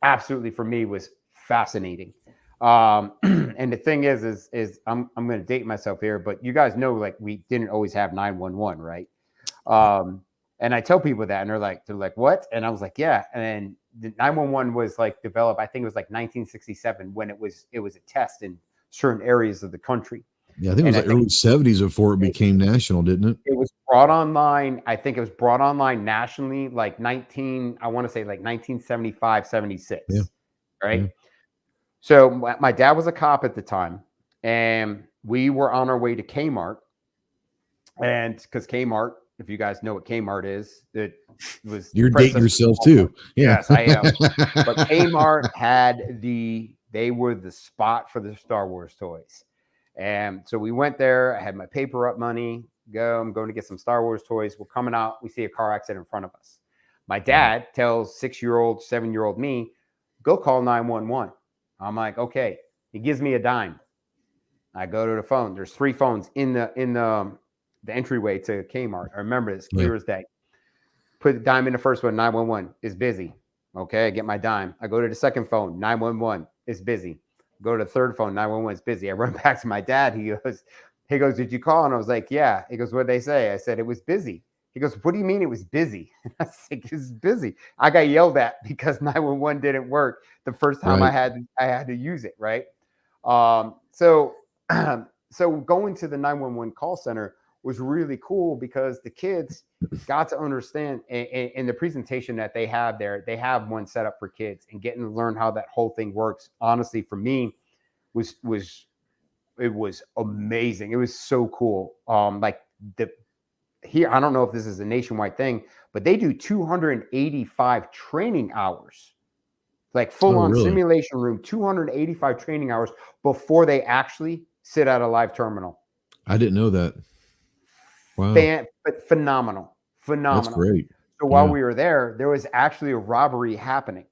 absolutely, for me, was fascinating. And the thing is I'm going to date myself here, but you guys know, we didn't always have 911, right? And I tell people that, and they're like, what? And I was like, yeah. And the 911 was developed, I think it was 1967 when it was a test in certain areas of the country. Yeah, I think it was early 70s before it became national, didn't it? It was brought online. I think it was brought online nationally, I want to say 1975, 76. Yeah. Right. Yeah. So my dad was a cop at the time, and we were on our way to Kmart. And because Kmart, if you guys know what Kmart is, it was. You're dating yourself too. Yeah. Yes, I am. But Kmart they were the spot for the Star Wars toys. And so we went there. I had my paper up money. I'm going to get some Star Wars toys. We're coming out. We see a car accident in front of us. My dad tells 6-year-old, 7-year-old me, go call 911. I'm like, okay. He gives me a dime. I go to the phone. There's 3 phones in the entryway to Kmart. I remember this clear as day. Put the dime in the first one. 911 is busy. Okay, I get my dime. I go to the second phone. 911 is busy. Go to the third phone. 911 is busy. I run back to my dad. He goes, did you call? And I was like, yeah. He goes, what'd they say? I said, it was busy. He goes, what do you mean it was busy? I was like, it's busy. I got yelled at because 911 didn't work the first time I had to use it, right? So going to the 911 call center was really cool because the kids got to understand in the presentation that they have there, they have one set up for kids, and getting to learn how that whole thing works. Honestly, for me, it was amazing. It was so cool. Here, I don't know if this is a nationwide thing, but they do 285 training hours, full on simulation room, 285 training hours before they actually sit at a live terminal. I didn't know that. Wow. But phenomenal. That's great. So while we were there was actually a robbery happening.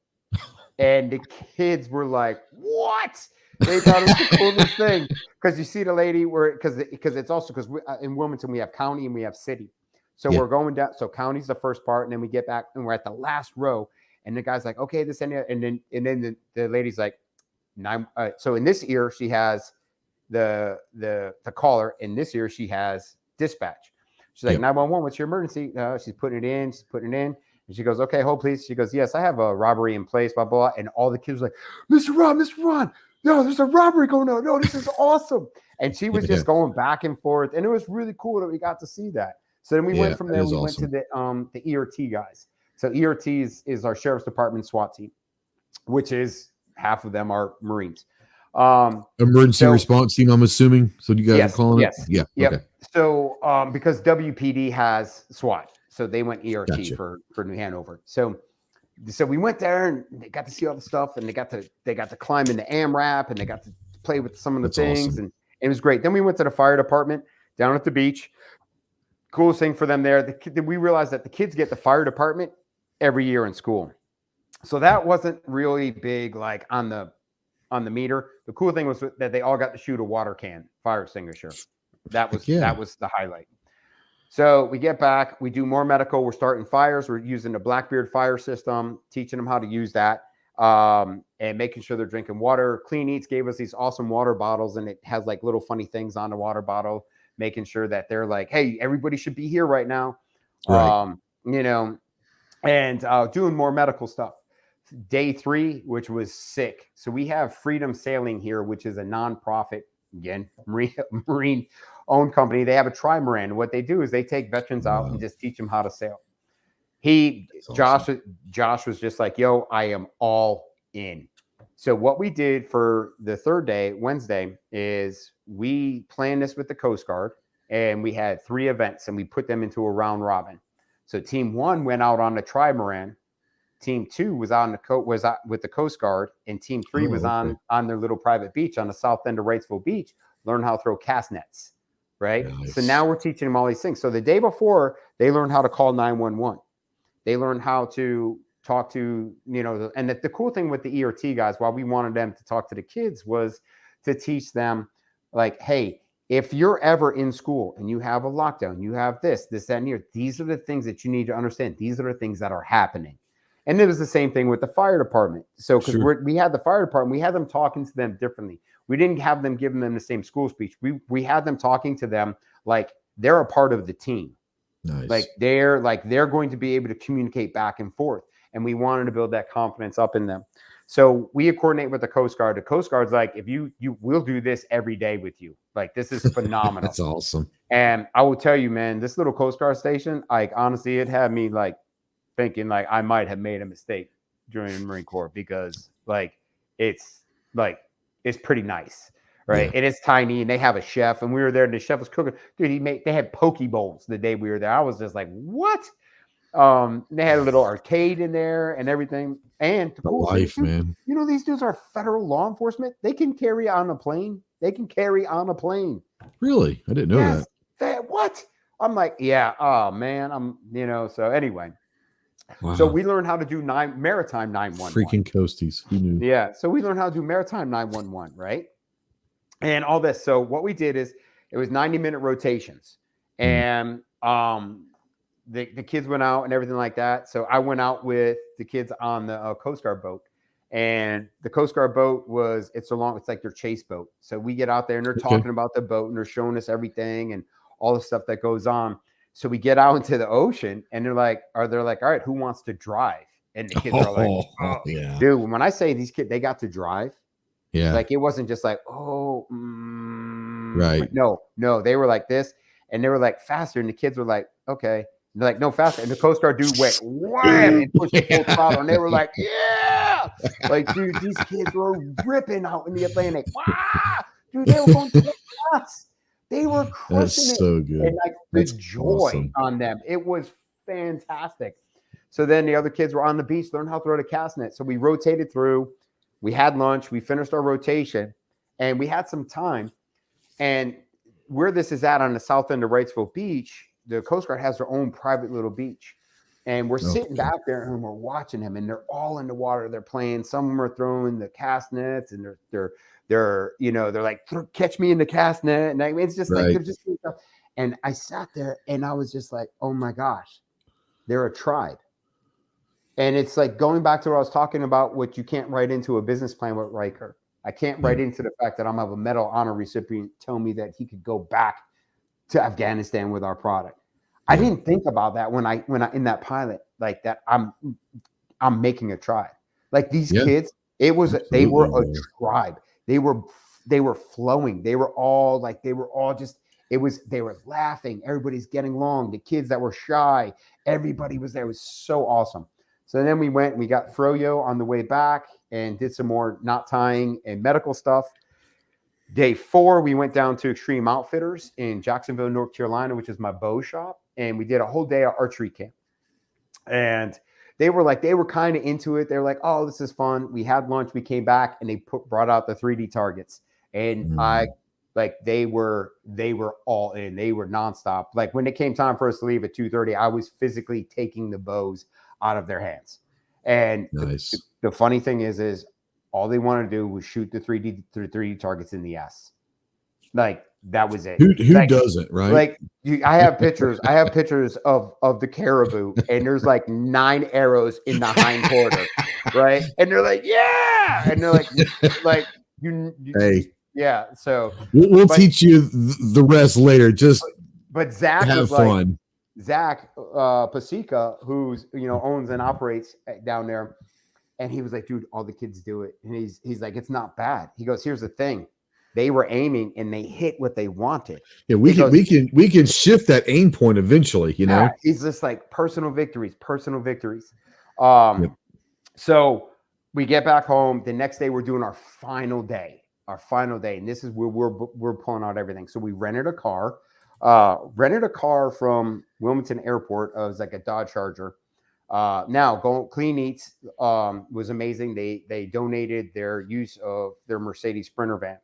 And the kids were like, what? They thought it was the coolest thing. Because you see the lady because it's also because in Wilmington, we have county and we have city. So we're going down. So county's the first part. And then we get back and we're at the last row. And the guy's like, okay, this and that. And then the lady's like, so in this ear, she has the caller. In this ear, she has dispatch. She's like, 911, what's your emergency? She's putting it in. And she goes, okay, hold please. She goes, yes, I have a robbery in place, blah, blah. And all the kids were like, Mr. Ron, no, there's a robbery going on. No, this is awesome. And she was just going back and forth. And it was really cool that we got to see that. So then we went from there. We went to the ERT guys. So ERT is our Sheriff's Department SWAT team, which is half of them are Marines. Emergency response team, I'm assuming. So you guys are calling it? Yeah. Yep. Okay. So because WPD has SWAT, so they went ERT for New Hanover. So we went there and they got to see all the stuff, and they got to climb in the AMRAP, and they got to play with some of the things. Awesome. It was great. Then we went to the fire department down at the beach. Coolest thing for them there. We realized that the kids get the fire department every year in school. So that wasn't really big, like on the meter. The cool thing was that they all got to shoot a water can fire extinguisher. That was the highlight. So we get back, we do more medical. We're starting fires. We're using the Blackbeard fire system, teaching them how to use that, and making sure they're drinking water. Clean Eats gave us these awesome water bottles, and it has like little funny things on the water bottle, making sure that they're like, hey, everybody should be here right now. Right. And doing more medical stuff. Day 3, which was sick. So we have Freedom Sailing here, which is a nonprofit, again, marine owned company. They have a trimaran. What they do is they take veterans out and just teach them how to sail. Josh was just like, yo, I am all in. So what we did for the third day, Wednesday, is we planned this with the Coast Guard, and we had 3 events, and we put them into a round robin. So team 1 went out on the trimaran. Team 2 was with the Coast Guard, and team 3 was on their little private beach on the south end of Wrightsville Beach, learn how to throw cast nets. Right. Nice. So now we're teaching them all these things. So the day before, they learned how to call 911. They learned how to talk to, and the cool thing with the ERT guys, while we wanted them to talk to the kids, was to teach them like, hey, if you're ever in school and you have a lockdown, you have this, that, and here, these are the things that you need to understand. These are the things that are happening. And it was the same thing with the fire department. So because we had the fire department, we had them talking to them differently. We didn't have them giving them the same school speech. We had them talking to them like they're a part of the team. Nice. Like they're going to be able to communicate back and forth. And we wanted to build that confidence up in them. So we coordinate with the Coast Guard. The Coast Guard's like, if you will do this every day with you. Like, this is phenomenal. That's awesome. And I will tell you, man, this little Coast Guard station, like, honestly, it had me like thinking like I might have made a mistake joining the Marine Corps, because it's pretty nice, right? Yeah. It is tiny, and they have a chef, and we were there, and the chef was cooking. Dude, they had poke bowls the day we were there. I was just like, what? They had a little arcade in there and everything. And the cool life, thing, man. These dudes are federal law enforcement. They can carry on a plane. Really? I didn't know that. What? I'm like, yeah. Oh man. So anyway. Wow. So we learned how to do maritime 911. Freaking coasties. Who knew? Yeah. So we learned how to do maritime 911, right? And all this. So what we did is it was 90-minute rotations. And the kids went out and everything like that. So I went out with the kids on the Coast Guard boat. And the Coast Guard boat it's like their chase boat. So we get out there and they're talking about the boat and they're showing us everything and all the stuff that goes on. So we get out into the ocean and they're like, all right, who wants to drive? And the kids are like, yeah. Dude, when I say these kids, they got to drive. Yeah. Like, it wasn't just like, right. Like, no, they were like this, and they were like faster. And the kids were like, okay. And they're like, no, faster. And the Coast Guard dude went wham and pushed the full throttle. And they were like, yeah. Like, dude, these kids were ripping out in the Atlantic. Wow. Dude, they were going nuts. They were crushing it. So good. And like the joy on them. It was fantastic. So then the other kids were on the beach, learned how to throw the cast net. So we rotated through. We had lunch. We finished our rotation. And we had some time. And where this is at on the south end of Wrightsville Beach, the Coast Guard has their own private little beach. And we're sitting back there and we're watching them. And they're all in the water. They're playing. Some of them are throwing the cast nets. And they're like, catch me in the cast net. And it's just like, they're just, and I sat there and I was just like, oh my gosh, they're a tribe. And it's like going back to what I was talking about, what you can't write into a business plan with Riker. I can't write into the fact that I'm of a medal honor recipient tell me that he could go back to Afghanistan with our product. I didn't think about that when I in that pilot, like that I'm making a tribe. Like these kids, they were a tribe. They were flowing. They were all laughing. Everybody's getting along. The kids that were shy, everybody was there. It was so awesome. So then we got froyo on the way back and did some more knot tying and medical stuff. Day 4, we went down to Extreme Outfitters in Jacksonville, North Carolina, which is my bow shop. And we did a whole day of archery camp. And they were kind of into it. They were like, oh, this is fun. We had lunch. We came back and they brought out the 3D targets. And I Like they were all in. They were nonstop. Like when it came time for us to leave at 2:30, I was physically taking the bows out of their hands. And nice. The funny thing is all they wanted to do was shoot the 3D targets in the ass. Like that was it. Who like, doesn't, right? Like I have pictures of the caribou, and there's like 9 arrows in the hind quarter, right? And they're like, yeah, and they're like you hey, yeah. So we'll teach you the rest later. Just but Zach have was fun. Like, Zach Pasica, who's owns and operates down there, and he was like, dude, all the kids do it, and he's like, it's not bad. He goes, here's the thing. They were aiming and they hit what they wanted. Yeah, we can shift that aim point eventually, you know. He's just like personal victories. Yep. So we get back home. The next day we're doing our final day, and this is where we're pulling out everything. So we rented a car from Wilmington Airport. It was like a Dodge Charger. Now Clean Eats was amazing. They donated their use of their Mercedes Sprinter van.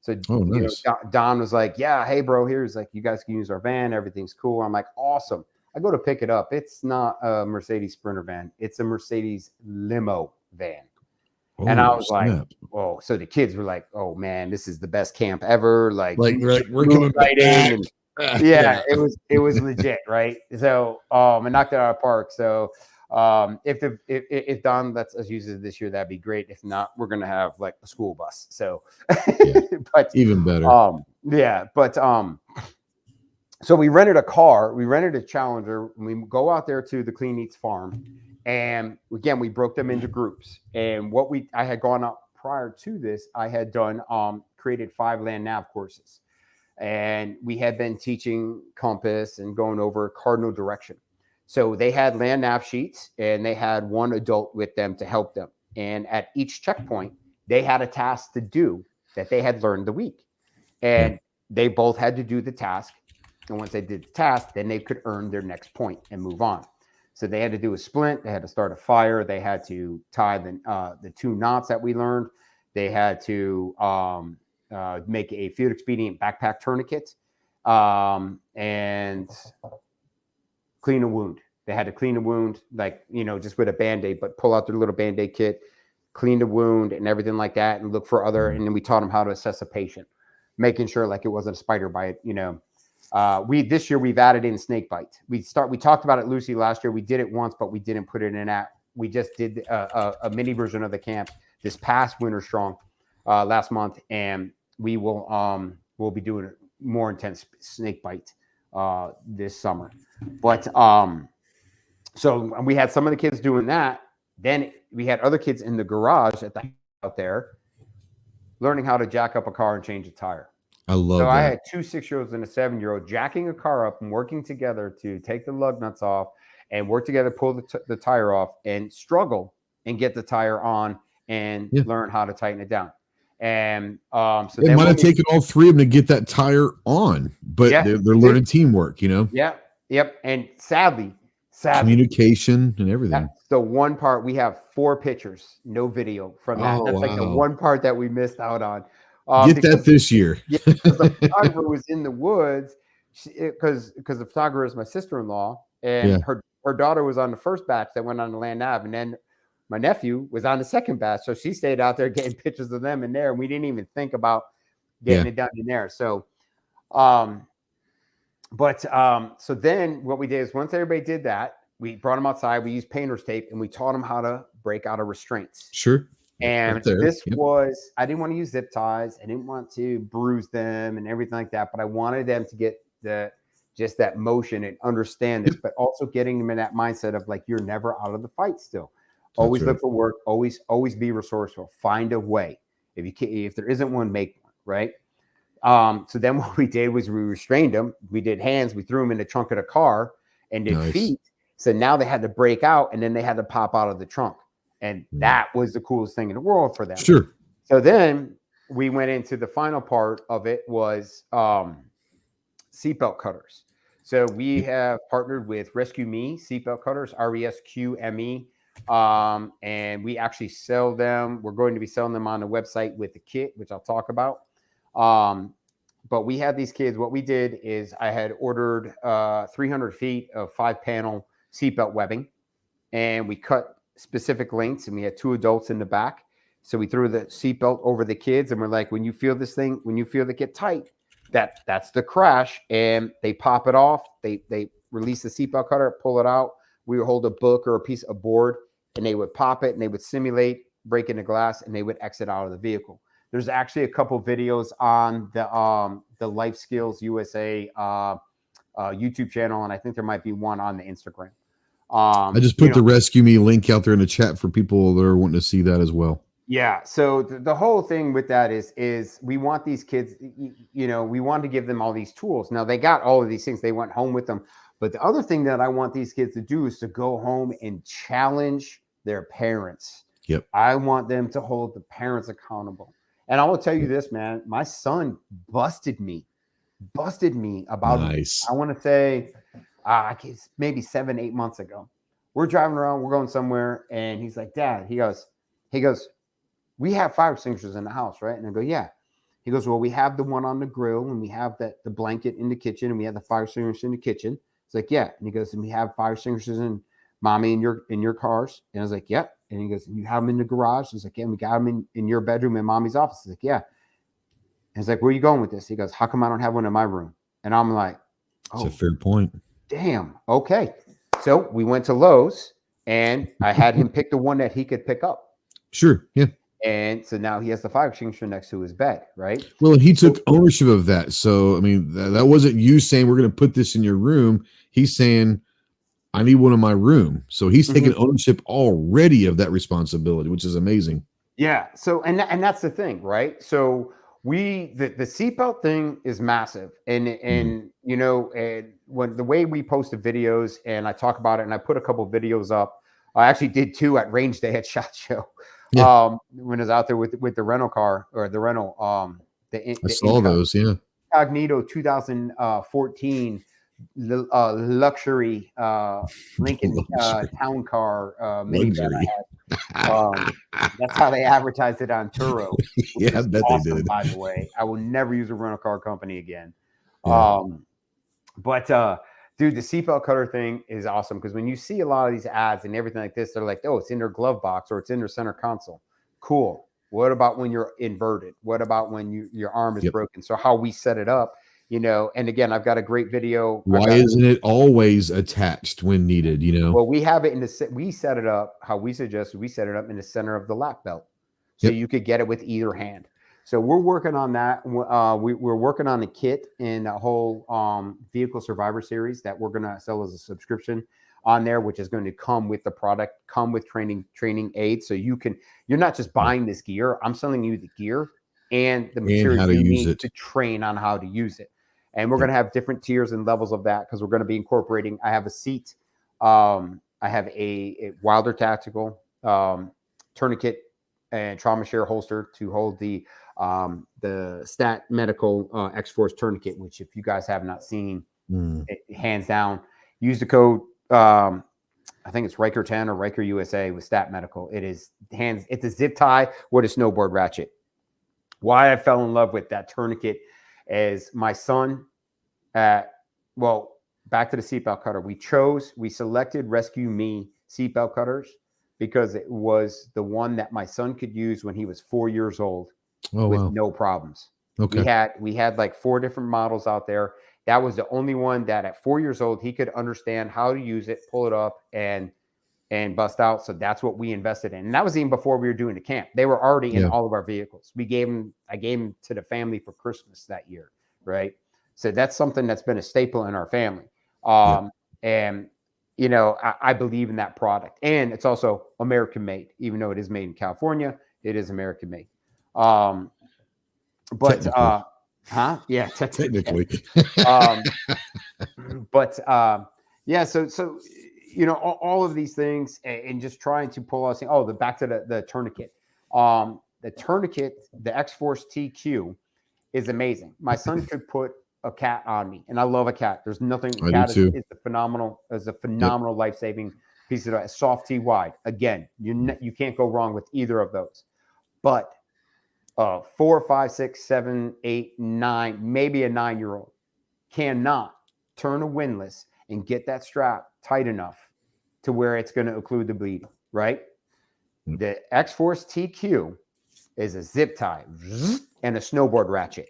So nice. Don was like, yeah, hey, bro, here's like, you guys can use our van. Everything's cool. I'm like, awesome. I go to pick it up. It's not a Mercedes Sprinter van. It's a Mercedes limo van. And I was like, oh, so the kids were like, oh, man, this is the best camp ever. Like we're coming back. And, yeah, it was legit. Right. So I knocked it out of the park. So if Don lets us use it this year, that'd be great. If not, we're gonna have like a school bus. So, but even better. So we rented a car. We rented a Challenger. And we go out there to the Clean Eats farm, and again we broke them into groups. And I had gone out prior to this, I had done created 5 land nav courses, and we had been teaching compass and going over cardinal direction. So they had land nav sheets, and they had one adult with them to help them. And at each checkpoint, they had a task to do that they had learned the week. And they both had to do the task. And once they did the task, then they could earn their next point and move on. So they had to do a splint. They had to start a fire. They had to tie the 2 knots that we learned. They had to make a field expedient backpack tourniquet and clean a wound. They had to clean a wound, like, just with a Band-Aid, but pull out their little Band-Aid kit, clean the wound and everything like that, and look for other. And then we taught them how to assess a patient, making sure like it wasn't a spider bite. This year we've added in snake bite. We talked about it loosely last year. We did it once, but we didn't put it in that. We just did a mini version of the camp this past Winter Strong last month, and we will we'll be doing a more intense snake bite this summer. But so we had some of the kids doing that. Then we had other kids in the garage out there learning how to jack up a car and change a tire. I love that. I had 2 6-year-olds and a 7-year-old jacking a car up and working together to take the lug nuts off and work together, pull the tire off and struggle and get the tire on and learn how to tighten it down. And so it might have taken all 3 of them to get that tire on, but they're learning teamwork, Yeah. Yep. And sadly, communication and everything. The one part, we have 4 pictures, no video from that. That's like the one part that we missed out on. Get that this year. Because the photographer was in the woods, because the photographer is my sister-in-law, and her daughter was on the first batch that went on the land nav, and then my nephew was on the second batch, so she stayed out there getting pictures of them in there, and we didn't even think about getting it done in there. So, so then what we did is once everybody did that, we brought them outside. We used painter's tape, and we taught them how to break out of restraints. Sure. And this was, I didn't want to use zip ties. I didn't want to bruise them and everything like that, but I wanted them to get just that motion and understand this, but also getting them in that mindset of like, you're never out of the fight still. Always look for work. Always be resourceful. Find a way. If there isn't one, make one, right? So then what we did was we restrained them. We did hands. We threw them in the trunk of the car and did feet. So now they had to break out, and then they had to pop out of the trunk. And that was the coolest thing in the world for them. Sure. So then we went into the final part of it was seatbelt cutters. So we have partnered with Rescue Me seatbelt cutters, RESQME. And we actually sell them. We're going to be selling them on the website with the kit, which I'll talk about. But we had these kids. What we did is I had ordered 300 feet of 5-panel seatbelt webbing, and we cut specific lengths, and we had 2 adults in the back. So we threw the seatbelt over the kids, and we're like, when you feel this thing, when you feel it get tight, that's the crash. And they pop it off. They release the seatbelt cutter, pull it out. We would hold a book or a piece of board, and they would pop it, and they would simulate breaking the glass, and they would exit out of the vehicle. There's actually a couple videos on the Life Skillz USA YouTube channel, and I think there might be one on the Instagram. I just put the Rescue Me link out there in the chat for people that are wanting to see that as well. Yeah. So the whole thing with that is we want these kids, we want to give them all these tools. Now they got all of these things. They went home with them. But the other thing that I want these kids to do is to go home and challenge their parents. Yep. I want them to hold the parents accountable. And I will tell you this, man, my son busted me about, nice. I want to say maybe 7-8 months ago. We're driving around, we're going somewhere, and he's like, Dad, he goes, we have fire extinguishers in the house, right? And I go, yeah. He goes, well, we have the one on the grill, and we have the blanket in the kitchen, and we have the fire extinguisher in the kitchen. It's like, yeah. And he goes, and we have fire extinguishers in mommy in your cars. And I was like, yep. And he goes, and you have them in the garage? I was like, yeah, we got them in your bedroom in mommy's office. He's like, yeah. And he's like, where are you going with this? He goes, how come I don't have one in my room? And I'm like, oh, that's a fair point. Damn. Okay. So we went to Lowe's, and I had him pick the one that he could pick up. Sure. Yeah. And so now he has the fire extinguisher next to his bed, right? Well, and he took ownership of that. So, I mean, that wasn't you saying we're going to put this in your room. He's saying, I need one in my room. So he's taking ownership already of that responsibility, which is amazing. Yeah. So, and that's the thing, right? So the seatbelt thing is massive. And and when the way we post the videos and I talk about it, and I put a couple of videos up, I actually did 2 at Range Day at SHOT Show. Yeah. When I was out there with the rental car or the rental, I saw those, yeah. Incognito 2014 luxury Lincoln town car minivan I had. That's how they advertised it on Turo. Yeah, I bet awesome, they did. By the way, I will never use a rental car company again. Yeah. Dude, the seatbelt cutter thing is awesome because when you see a lot of these ads and everything like this, they're like, oh, it's in their glove box or it's in their center console. Cool. What about when you're inverted? What about when your arm is broken? So how we set it up, and again, I've got a great video. Why isn't it always attached when needed, Well, we have it we set it up how we suggested. We set it up in the center of the lap belt. So you could get it with either hand. So we're working on that. We're working on a kit and a whole vehicle survivor series that we're going to sell as a subscription on there, which is going to come with the product, come with training aids. So you're not just buying this gear. I'm selling you the gear and the material you need to train on how to use it. And we're going to have different tiers and levels of that because we're going to be incorporating. I have a seat. I have a Wilder Tactical tourniquet and trauma share holster to hold the Stat Medical X-Force tourniquet, which if you guys have not seen, hands down, use the code. I think it's Riker 10 or Riker USA with Stat Medical. It's a zip tie with a snowboard ratchet. Why I fell in love with that tourniquet is my son back to the seatbelt cutter. We selected Rescue Me seatbelt cutters because it was the one that my son could use when he was 4 years old with no problems. Okay. We had like 4 different models out there. That was the only one that at 4 years old, he could understand how to use it, pull it up and bust out. So that's what we invested in. And that was even before we were doing the camp. They were already in all of our vehicles. I gave them to the family for Christmas that year. Right. So that's something that's been a staple in our family. And, I believe in that product. And it's also American made, even though it is made in California, it is American made. Yeah, technically. So all of these things and just trying to pull us back to the tourniquet. The tourniquet, the X-Force TQ is amazing. My son could put a cat on me, and I love a cat. There's nothing. Cat is a phenomenal life-saving piece of soft T wide. Again, you can't go wrong with either of those. But a 4, 5, 6, 7, 8, 9, maybe a 9-year-old cannot turn a windlass and get that strap tight enough to where it's going to occlude the bleeding, right? The X-Force TQ is a zip tie and a snowboard ratchet.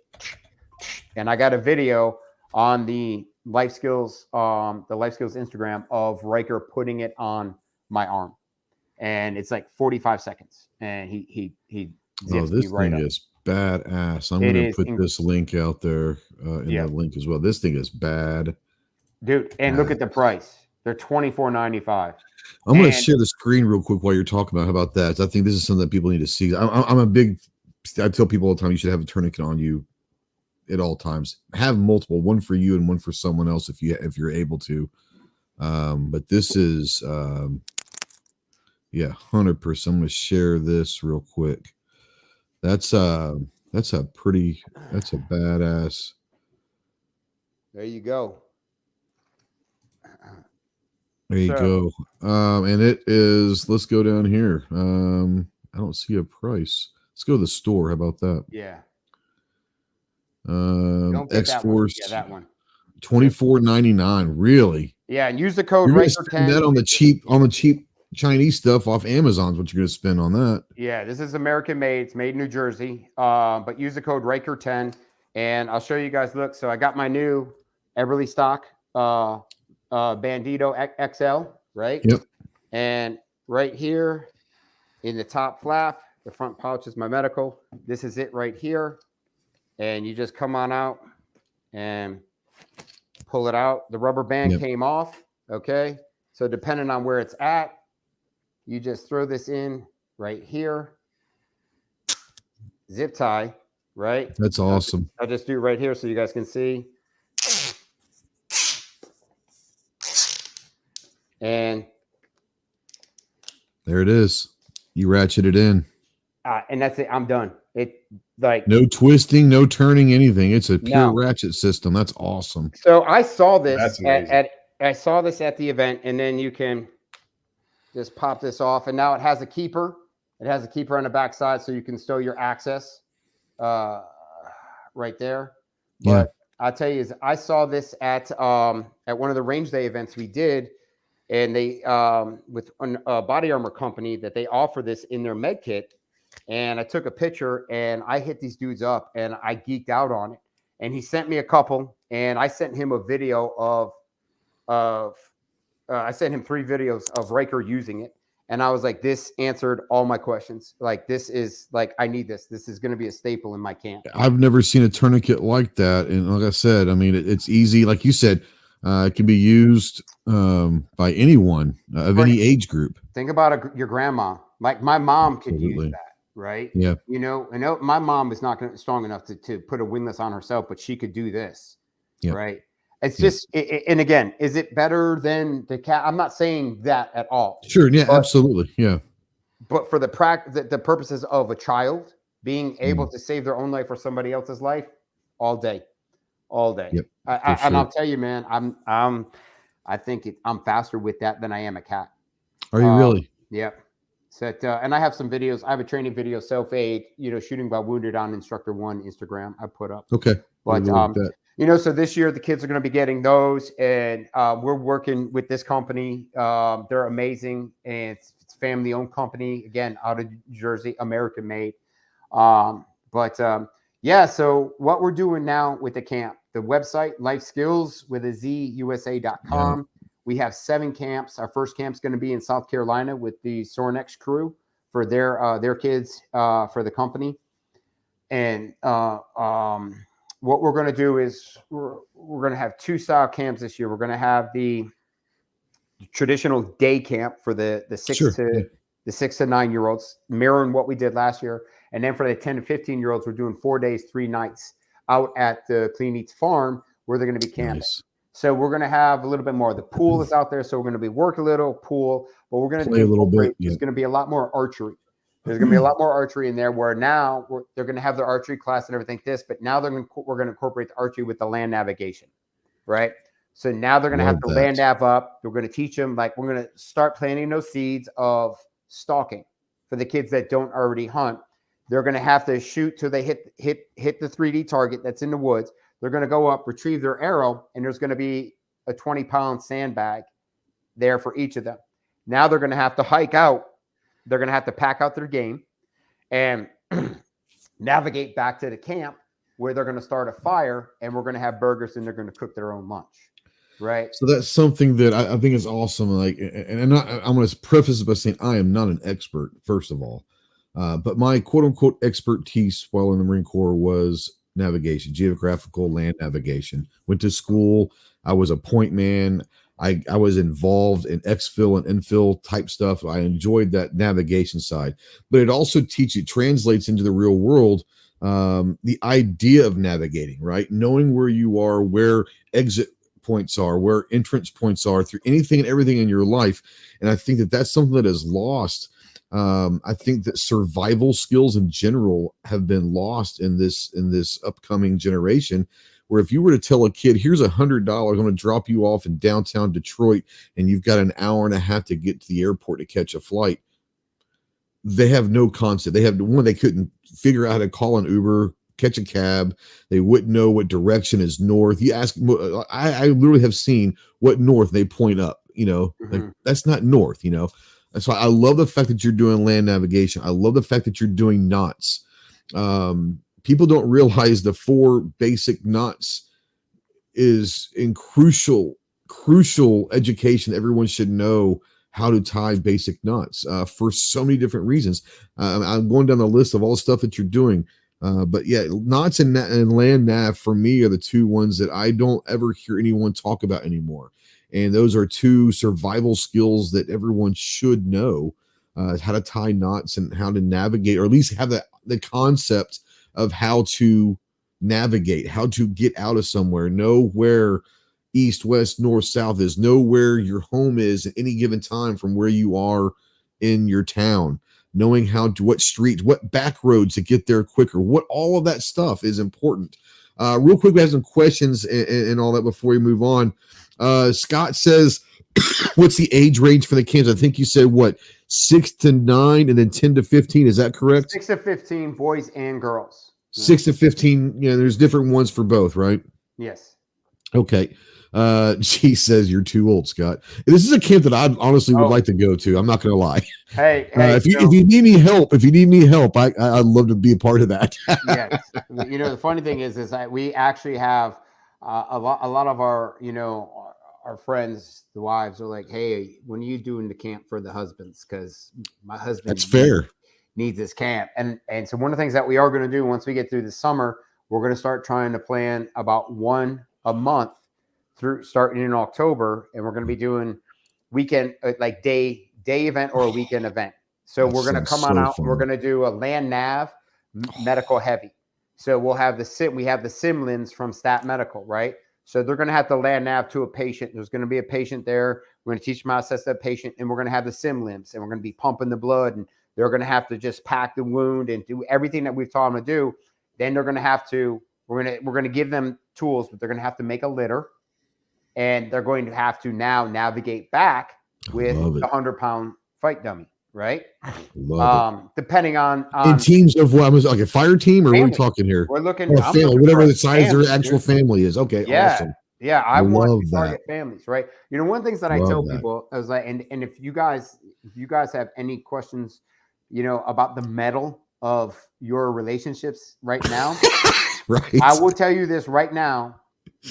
And I got a video on the Life Skillz Instagram of Riker putting it on my arm. And it's like 45 seconds. And he zips me right up. This thing is badass. I'm going to put this link out there in the link as well. This thing is bad. Dude, and look at the price. They're $24.95. I'm going to share the screen real quick while you're talking about how about that. I think this is something that people need to see. I tell people all the time, you should have a tourniquet on you at all times. Have multiple, one for you and one for someone else if you're able to. But this is 100%. I'm going to share this real quick. That's a badass. There you go. There you go. And it is, let's go down here. I don't see a price. Let's go to the store. How about that? Yeah. X-Force. That one. $24.99. Really? Yeah, and use the code Riker10. Riker10. That on the cheap Chinese stuff off Amazon is what you're going to spend on that. Yeah, this is American made. It's made in New Jersey. But use the code Riker10, and I'll show you guys. Look, so I got my new Everly stock Bandito XL, right? Yep. And right here in the top flap, the front pouch is my medical. This is it right here. And you just come on out and pull it out. The rubber band came off. Okay. So depending on where it's at, you just throw this in right here. Zip tie, right? That's awesome. I'll just do it right here so you guys can see. And there it is. You ratchet it in. And that's it. I'm done. It like no twisting, no turning, anything. It's a pure ratchet system. That's awesome. So I saw this at the event, and then you can just pop this off. And now it has a keeper. It has a keeper on the back side, so you can stow your access right there. But I'll tell you, I saw this at one of the range day events we did. And they, with a body armor company that they offer this in their med kit. And I took a picture and I hit these dudes up and I geeked out on it. And he sent me a couple and I sent him a video I sent him 3 videos of Riker using it. And I was like, this answered all my questions. Like, this is like, I need this. This is going to be a staple in my camp. I've never seen a tourniquet like that. And like I said, I mean, it's easy. Like you said, it can be used by anyone of any age group. Think about your grandma. Like my mom could use that, right? Yeah. You know, my mom is not strong enough to put a windlass on herself, but she could do this, right? It's just, and again, is it better than the cat? I'm not saying that at all. Sure. Yeah, absolutely. Yeah. But for the purposes of a child being able to save their own life or somebody else's life, all day. Yep, and I'll tell you, man, I think I'm faster with that than I am a cat. Are you really? Yep. So, and I have some videos. I have a training video, self-aid, shooting while wounded on Instructor One Instagram. I put up. Okay. But so this year the kids are going to be getting those, and we're working with this company. They're amazing, and it's family-owned company. Again, out of Jersey, American made. Yeah, so what we're doing now with the camp, the website, Life Skillz with a Z, USA.com. We have 7 camps. Our first camp's going to be in South Carolina with the Sornex crew for their kids for the company. And what we're going to do is we're going to have 2 style camps this year. We're going to have the traditional day camp for the 6 to 9 year olds, mirroring what we did last year. And then for the 10 to 15 year olds, we're doing 4 days, 3 nights out at the Clean Eats farm where they're going to be camping. Nice. So we're going to have a little bit more. The pool is out there, so we're going to be work a little pool, but we're going to play a little bit. There's going to be a lot more archery. There's going to be a lot more archery in there. Where now they're going to have their archery class and everything. But now we're going to incorporate the archery with the land navigation, right? So now they're going to have the land nav up. We're going to teach them, like, we're going to start planting those seeds of stalking for the kids that don't already hunt. They're going to have to shoot till they hit the 3D target that's in the woods. They're going to go up, retrieve their arrow, and there's going to be a 20-pound sandbag there for each of them. Now they're going to have to hike out. They're going to have to pack out their game and navigate back to the camp where they're going to start a fire, and we're going to have burgers, and they're going to cook their own lunch. Right. So that's something that I think is awesome. Like, and I'm going to preface it by saying I am not an expert, first of all. But my quote unquote expertise while in the Marine Corps was navigation, geographical land navigation. Went to school. I was a point man. I was involved in exfil and infill type stuff. I enjoyed that navigation side, but it also translates into the real world. The idea of navigating, right? Knowing where you are, where exit points are, where entrance points are through anything and everything in your life. And I think that that's something that is lost. I think that survival skills in general have been lost in this upcoming generation, where if you were to tell a kid, here's $100, I'm going to drop you off in downtown Detroit, and you've got an hour and a half to get to the airport to catch a flight, they have no concept. They couldn't figure out how to call an Uber, catch a cab. They wouldn't know what direction is north. You ask, I literally have seen what north, they point up, like that's not north, That's why I love the fact that you're doing land navigation. I love the fact that you're doing knots. People don't realize the 4 basic knots is in crucial education. Everyone should know how to tie basic knots for so many different reasons. I'm going down the list of all the stuff that you're doing. But yeah, knots and land nav for me are the 2 ones that I don't ever hear anyone talk about anymore. And those are 2 survival skills that everyone should know, how to tie knots and how to navigate, or at least have the concept of how to navigate, how to get out of somewhere, know where east, west, north, south is, know where your home is at any given time from where you are in your town, knowing what streets, what back roads to get there quicker, what all of that stuff is important. Real quick, we have some questions and all that before we move on. Scott says, what's the age range for the camps? I think you said 6 to 9 and then 10 to 15. Is that correct? 6 to 15, boys and girls. 6 to 15. There's different ones for both, right? Yes. Okay. She says you're too old, Scott. This is a camp that I honestly would like to go to. I'm not going to lie. Hey, if you need me help, I'd love to be a part of that. Yes. The funny thing is that we actually have a lot of our, our friends, the wives are like, hey, when are you doing the camp for the husbands? Because my husband needs this camp. And so one of the things that we are going to do once we get through the summer, we're going to start trying to plan about 1 a month through starting in October. And we're going to be doing weekend, like day event or a weekend event. So we're going to come on out. We're going to do a land nav medical heavy. So we have the Simlins from Stat Medical, right? So they're going to have to land nav to a patient. There's going to be a patient there. We're going to teach them how to assess that patient, and we're going to have the sim limbs, and we're going to be pumping the blood, and they're going to have to just pack the wound and do everything that we've taught them to do. Then they're going to have to, we're going to give them tools, but they're going to have to make a litter, and they're going to have to now navigate back with the 100-pound fight dummy, right? Depending on in teams of what was like a fire team, or family. What are we talking here? We're looking family, whatever the size of their actual family is. Okay, awesome. Yeah, I want to target families, right? One of the things that I tell people is like, and if you guys have any questions, about the metal of your relationships right now, right? I will tell you this right now: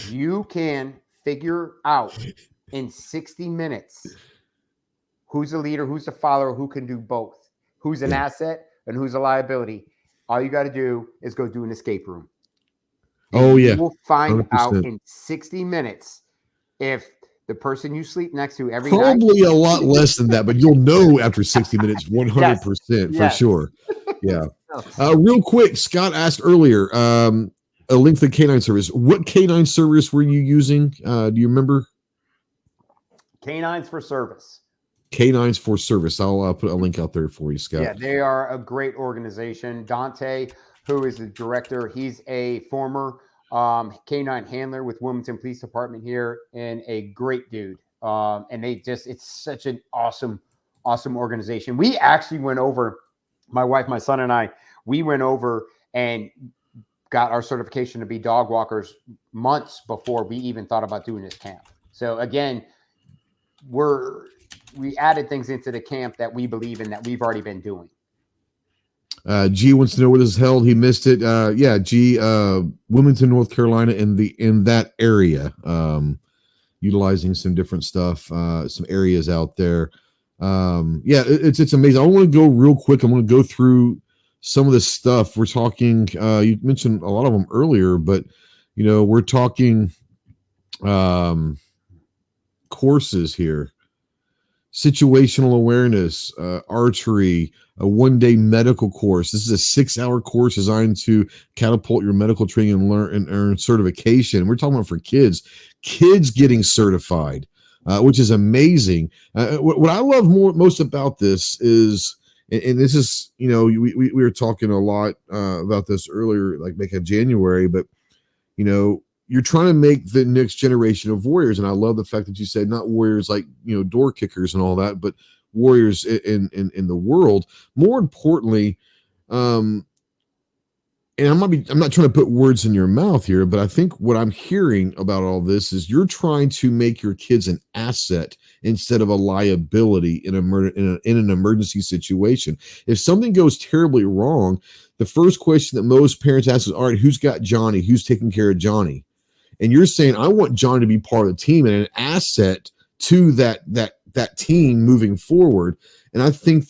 you can figure out in 60 minutes who's a leader, who's a follower, who can do both, who's an asset, and who's a liability. All you got to do is go do an escape room. And you will find 100%. Out in 60 minutes if the person you sleep next to every night. Probably a lot less than that, but you'll know after 60 minutes, 100% for sure. Yeah. Real quick, Scott asked earlier, a link to the K9 service. What K9 service were you using? Do you remember? K9s for Service. K9s for Service. I'll put a link out there for you, Scott. Yeah, they are a great organization. Dante, who is the director, he's a former K9 handler with Wilmington Police Department here, and a great dude. And it's such an awesome organization. We actually went over my wife, my son, and I, we went over and got our certification to be dog walkers months before we even thought about doing this camp. So again, we added things into the camp that we believe in that we've already been doing. G wants to know where this is held. He missed it. G, Wilmington, North Carolina, in that area, utilizing some different stuff, some areas out there. It's amazing. I want to go real quick. I'm going to go through some of this stuff. We're talking. You mentioned a lot of them earlier, but we're talking courses here. Situational awareness, archery, a one-day medical course. This is a 6-hour course designed to catapult your medical training and learn and earn certification. We're talking about for kids getting certified, which is amazing. What I love most about this is, and this is, we were talking a lot about this earlier, like back in January, but you're trying to make the next generation of warriors. And I love the fact that you said not warriors like, door kickers and all that, but warriors in the world. More importantly, and I'm not trying to put words in your mouth here, but I think what I'm hearing about all this is you're trying to make your kids an asset instead of a liability in an emergency situation. If something goes terribly wrong, the first question that most parents ask is, all right, who's got Johnny? Who's taking care of Johnny? And you're saying, I want Johnny to be part of the team and an asset to that team moving forward. And I think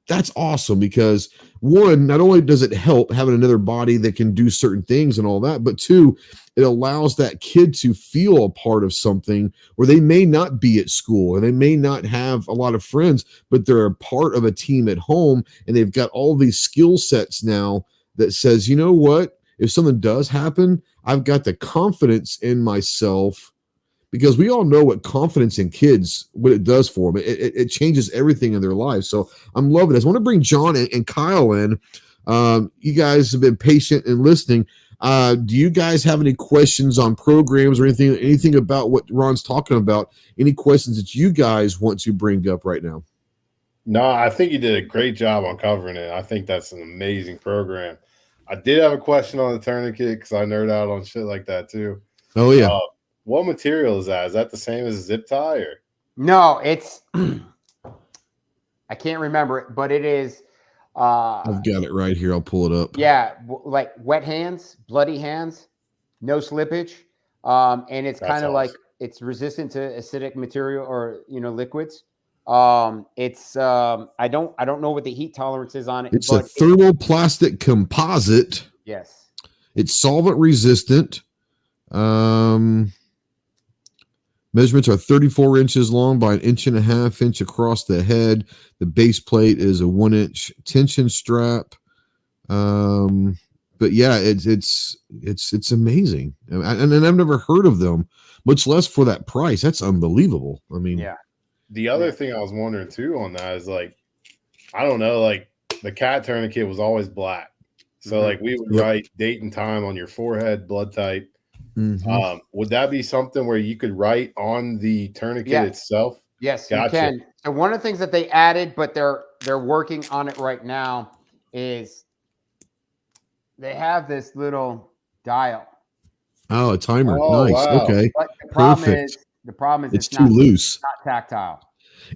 that's awesome because, one, not only does it help having another body that can do certain things and all that, but two, it allows that kid to feel a part of something where they may not be at school and they may not have a lot of friends, but they're a part of a team at home and they've got all these skill sets now that says, you know what, if something does happen, I've got the confidence in myself, because we all know what confidence in kids, what it does for them. It changes everything in their lives. So I'm loving this. I want to bring John and Kyle in. You guys have been patient and listening. Do you guys have any questions on programs or anything about what Ron's talking about? Any questions that you guys want to bring up right now? No, I think you did a great job on covering it. I think that's an amazing program. I did have a question on the tourniquet because I nerd out on shit like that too. Oh, yeah. What material is that? Is that the same as a zip tie? Or? No, it's I can't remember it, but it is. I've got it right here. I'll pull it up. Yeah, like wet hands, bloody hands, no slippage, and it's kind of like it's resistant to acidic material or liquids. It's I don't know what the heat tolerance is on it. It's a thermoplastic composite. Yes. It's solvent resistant. Measurements are 34 inches long by 1.5 inches across the head. The base plate is a 1-inch tension strap. But yeah, it's amazing. And I've never heard of them, much less for that price. That's unbelievable. I mean, yeah. The other thing I was wondering too on that is like, I don't know, like the cat tourniquet was always black. So like we would write date and time on your forehead, blood type. Mm-hmm. Would that be something where you could write on the tourniquet itself? Yes, you can. So one of the things that they added, but they're working on it right now, is they have this little dial. Oh, a timer. Nice. Wow. Okay. But the problem is it's too loose. It's not tactile.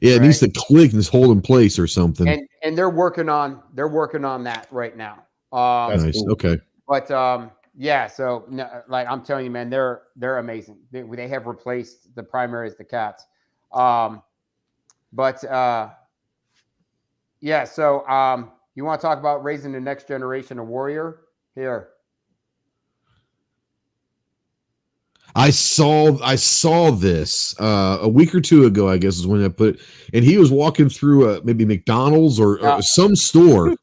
Yeah, it needs to click and just hold in place or something. And they're working on that right now. That's nice. Cool. Okay. But yeah, so like I'm telling you, man, they're amazing. They have replaced the primaries, the cats. Yeah, so you want to talk about raising the next generation of warrior? Here. I saw this a week or two ago, I guess is when I put it. And he was walking through maybe McDonald's or some store.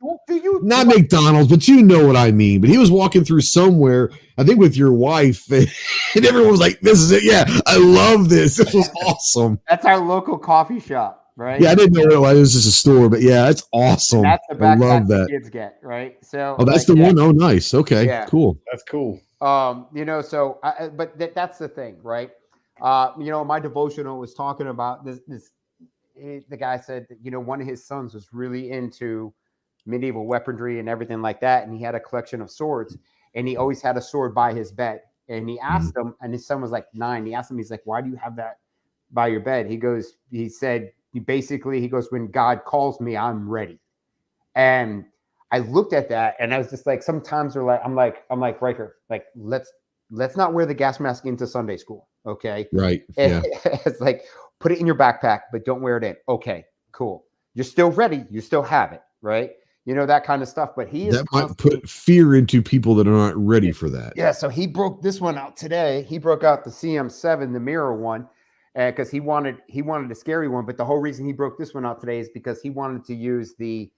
Not McDonald's, but you know what I mean. But he was walking through somewhere, I think with your wife, and everyone was like, this is it. Yeah, I love this. This was awesome. That's our local coffee shop, right? Yeah, I didn't know it was just a store, but yeah, it's awesome. That's the backpack I love that kids get, right? So that's the one. Oh, nice. Okay, cool. That's cool. So but that's the thing, right? My devotional was talking about this. The guy said that, one of his sons was really into medieval weaponry and everything like that. And he had a collection of swords, and he always had a sword by his bed. And he asked him, and his son was like 9. He asked him, he's like, why do you have that by your bed? He said, when God calls me, I'm ready. And I looked at that, and I was just like, sometimes I'm like, Riker, like, let's not wear the gas mask into Sunday school. Okay. Right. Yeah. It's like, put it in your backpack, but don't wear it in. Okay, cool. You're still ready. You still have it. Right. That kind of stuff. But that might put fear into people that are not ready for that. Yeah. So he broke this one out today. He broke out the CM7, the mirror one, because he wanted a scary one. But the whole reason he broke this one out today is because he wanted to use he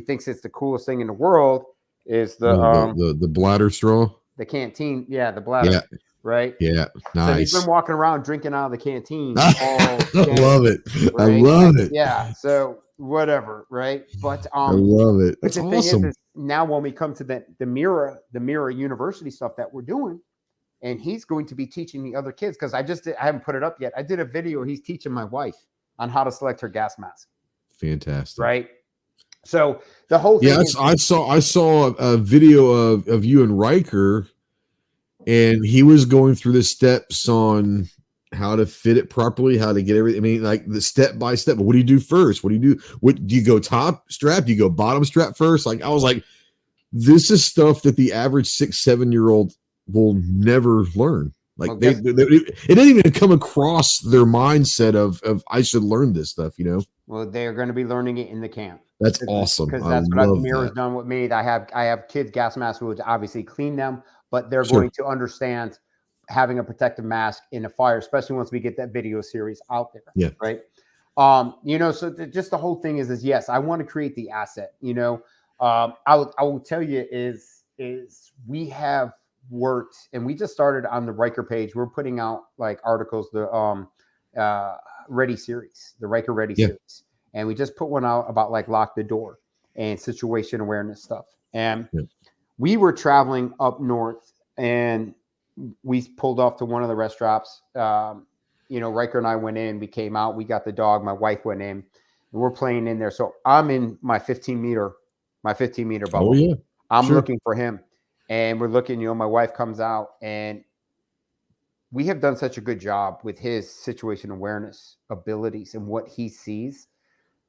thinks it's the coolest thing in the world is the bladder straw. The canteen. Yeah. The bladder. Yeah. Right. Yeah. Nice. So he's been walking around drinking out of the canteen all day. I love it. Right? I love it. Yeah. So whatever. Right. But I love it. That's awesome. Thing is now when we come to the mirror university stuff that we're doing, and he's going to be teaching the other kids, because I haven't put it up yet. I did a video. He's teaching my wife on how to select her gas mask. Fantastic. Right. So the whole thing. Yeah. I saw a video of you and Riker. And he was going through the steps on how to fit it properly, how to get everything. I mean, like the step by step. But what do you do first? What do you go top strap? Do you go bottom strap first? Like, I was like, this is stuff that the average 6-7-year-old will never learn. Like it didn't even come across their mindset of I should learn this stuff, Well, they're going to be learning it in the camp. That's awesome. Because that's what Mirror's done with me. I have kids gas masks who would obviously clean them, but they're going to understand having a protective mask in a fire, especially once we get that video series out there. Yeah. Right. So just the whole thing is yes, I want to create the asset. I will tell you is we have worked, and we just started on the Riker page. We're putting out like articles, the Ready series, the Riker Ready series, and we just put one out about like lock the door and situation awareness stuff. And we were traveling up north, and we pulled off to one of the rest stops. Riker and I went in, we came out, we got the dog, my wife went in, and we're playing in there. So I'm in my 15 meter bubble. Oh, yeah. I'm looking for him, and we're looking, my wife comes out, and we have done such a good job with his situation awareness abilities and what he sees.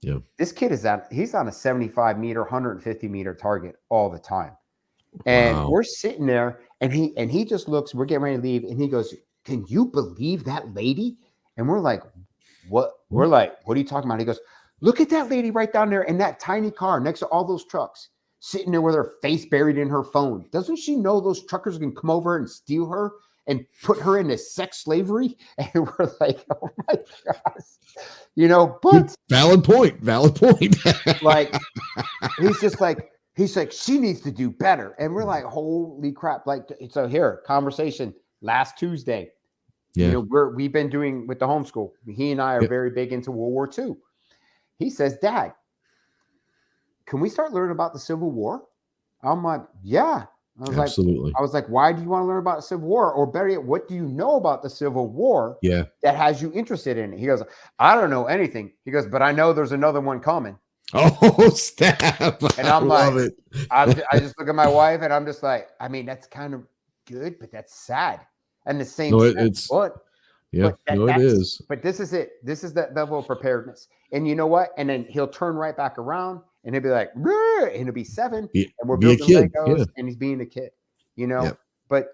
Yeah. This kid he's on a 75 meter, 150 meter target all the time. And we're sitting there, and he just looks, we're getting ready to leave, and he goes, can you believe that lady? And we're like, what? We're like, what are you talking about? He goes, look at that lady right down there in that tiny car next to all those trucks, sitting there with her face buried in her phone. Doesn't she know those truckers can come over and steal her and put her into sex slavery? And we're like, oh my gosh, but valid point. Like, he's like, she needs to do better. And we're like, holy crap. Like, so here, conversation last Tuesday. Yeah. We've been doing with the homeschool. He and I are very big into World War II. He says, Dad, can we start learning about the Civil War? I'm like, yeah. Absolutely. I was like, why do you want to learn about the Civil War? Or better yet, what do you know about the Civil War that has you interested in it? He goes, I don't know anything. He goes, but I know there's another one coming. Oh, snap. And I'm love like, it. I just look at my wife, and I'm just like, I mean, that's kind of good, but that's sad. And the same sense, it is. But this is it. This is that level of preparedness. And you know what? And then he'll turn right back around, and he'll be like, and he'll be 7, and we're building Legos, and he's being a kid, But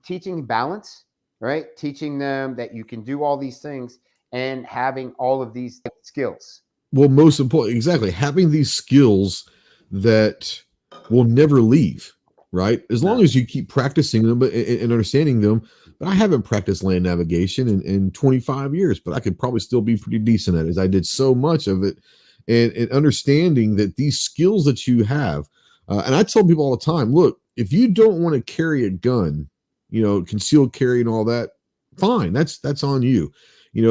teaching balance, right? Teaching them that you can do all these things and having all of these skills. Well, most important, exactly. Having these skills that will never leave, right? As long as you keep practicing them and understanding them. But I haven't practiced land navigation in 25 years, but I could probably still be pretty decent at it, as I did so much of it. And understanding that these skills that you have, and I tell people all the time, look, if you don't want to carry a gun, concealed carry and all that, fine. That's on you.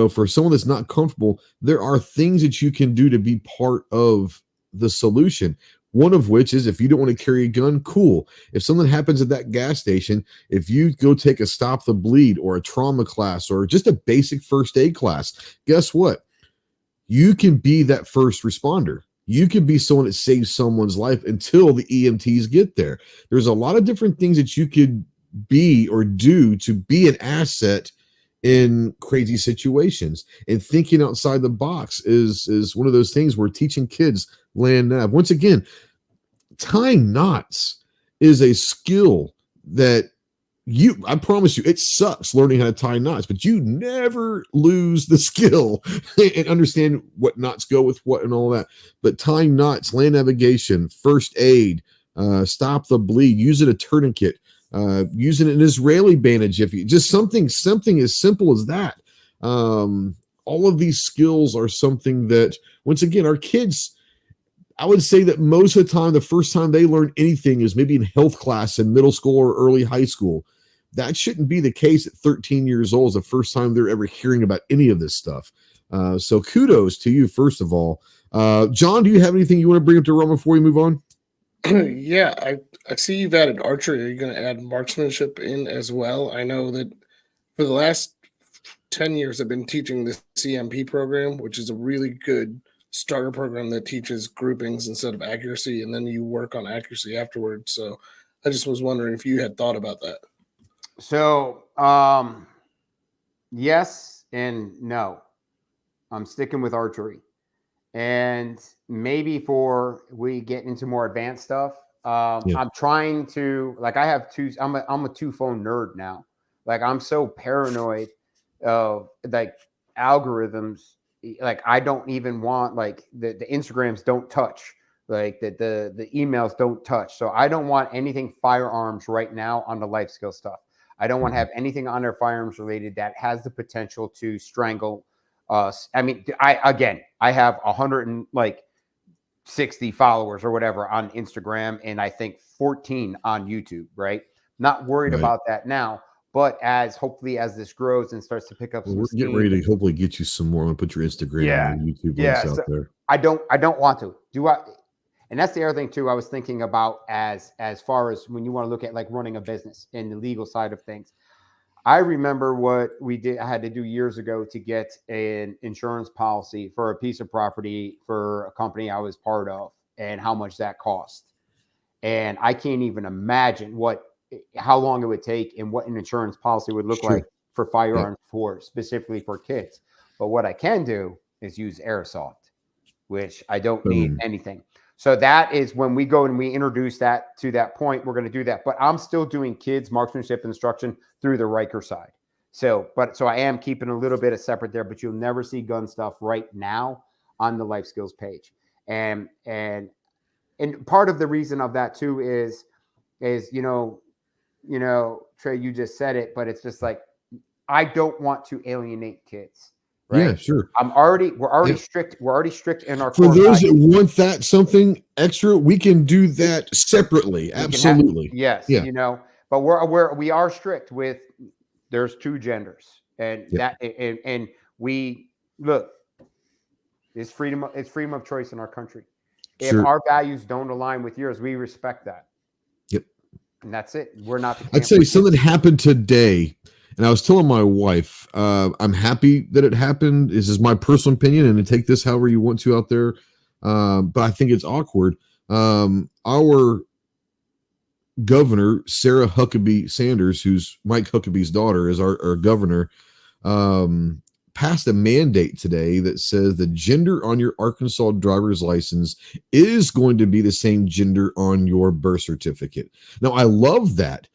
For someone that's not comfortable, there are things that you can do to be part of the solution. One of which is, if you don't want to carry a gun, cool. If something happens at that gas station, if you go take a stop the bleed or a trauma class or just a basic first aid class, guess what? You can be that first responder. you could be someone that saves someone's life until the EMTs get there. There's a lot of different things that you could be or do to be an asset in crazy situations. And thinking outside the box is one of those things where teaching kids land nav. Once again, tying knots is a skill that I promise you, it sucks learning how to tie knots, but you never lose the skill and understand what knots go with what and all that. But tying knots, land navigation, first aid, stop the bleed, using a tourniquet, using an Israeli bandage, if you just something as simple as that. All of these skills are something that, once again, our kids, I would say that most of the time, the first time they learn anything is maybe in health class in middle school or early high school. That shouldn't be the case at 13 years old. Is the first time they're ever hearing about any of this stuff. So kudos to you, first of all. John, do you have anything you want to bring up to Rome before we move on? Yeah, I see you've added archery. Are you going to add marksmanship in as well? I know that for the last 10 years, I've been teaching the CMP program, which is a really good starter program that teaches groupings instead of accuracy, and then you work on accuracy afterwards. So I just was wondering if you had thought about that. So, yes and no. I'm sticking with archery. And maybe we get into more advanced stuff. I'm trying to, like, I have I'm a 2-phone nerd now. Like, I'm so paranoid of like algorithms. Like, I don't even want, like, the Instagrams don't touch, like the emails don't touch. So I don't want anything firearms right now on the life skill stuff. I don't want to have anything on their firearms related that has the potential to strangle us. I mean, I have 160 followers or whatever on Instagram, and I think 14 on YouTube, right? Not worried about that now, but hopefully as this grows and starts to pick up, we're getting ready to hopefully get you some more. I'm gonna put your Instagram and YouTube links out there. I don't want to do I. And that's the other thing too. I was thinking about as far as when you want to look at like running a business and the legal side of things. I remember what I had to do years ago to get an insurance policy for a piece of property for a company I was part of, and how much that cost. And I can't even imagine how long it would take and what an insurance policy would look like for firearms specifically for kids. But what I can do is use airsoft, which I don't need anything. So that is when we go and we introduce that to that point, we're going to do that. But I'm still doing kids marksmanship instruction through the Riker side. So I am keeping a little bit of separate there, but you'll never see gun stuff right now on the life skills page. And part of the reason of that too is you know, Trey, you just said it, but it's just like, I don't want to alienate kids. Right? Yeah, sure. We're already strict. We're already strict in our. For those that want that something extra, we can do that separately. Absolutely. Yes. Yeah. You know, but we are strict with. There's 2 genders, and and we look. It's freedom of choice in our country. If our values don't align with yours, we respect that. Yep. And that's it. We're not. I'd say something happened today. And I was telling my wife, I'm happy that it happened. This is my personal opinion, and take this however you want to out there. But I think it's awkward. Our governor, Sarah Huckabee Sanders, who's Mike Huckabee's daughter, is our governor, passed a mandate today that says the gender on your Arkansas driver's license is going to be the same gender on your birth certificate. Now, I love that.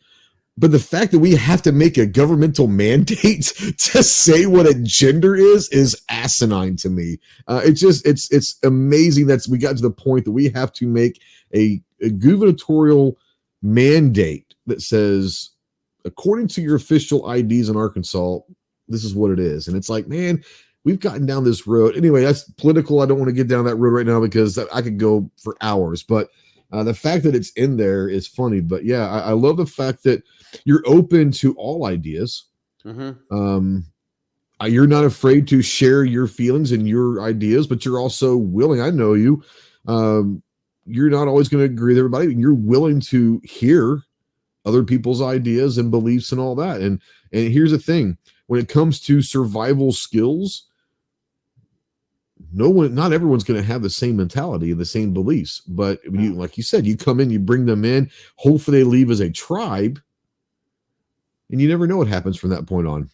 But the fact that we have to make a governmental mandate to say what a gender is asinine to me. It's amazing that we got to the point that we have to make a gubernatorial mandate that says, according to your official IDs in Arkansas, this is what it is. And it's like, man, we've gotten down this road. Anyway, that's political. I don't want to get down that road right now because I could go for hours. But the fact that it's in there is funny. But yeah, I love the fact that you're open to all ideas. Mm-hmm. You're not afraid to share your feelings and your ideas, but you're also willing. I know you. You're not always going to agree with everybody. You're willing to hear other people's ideas and beliefs and all that. And here's the thing: when it comes to survival skills, not everyone's going to have the same mentality and the same beliefs. But you, like you said, you come in, you bring them in, hopefully they leave as a tribe, and you never know what happens from that point on.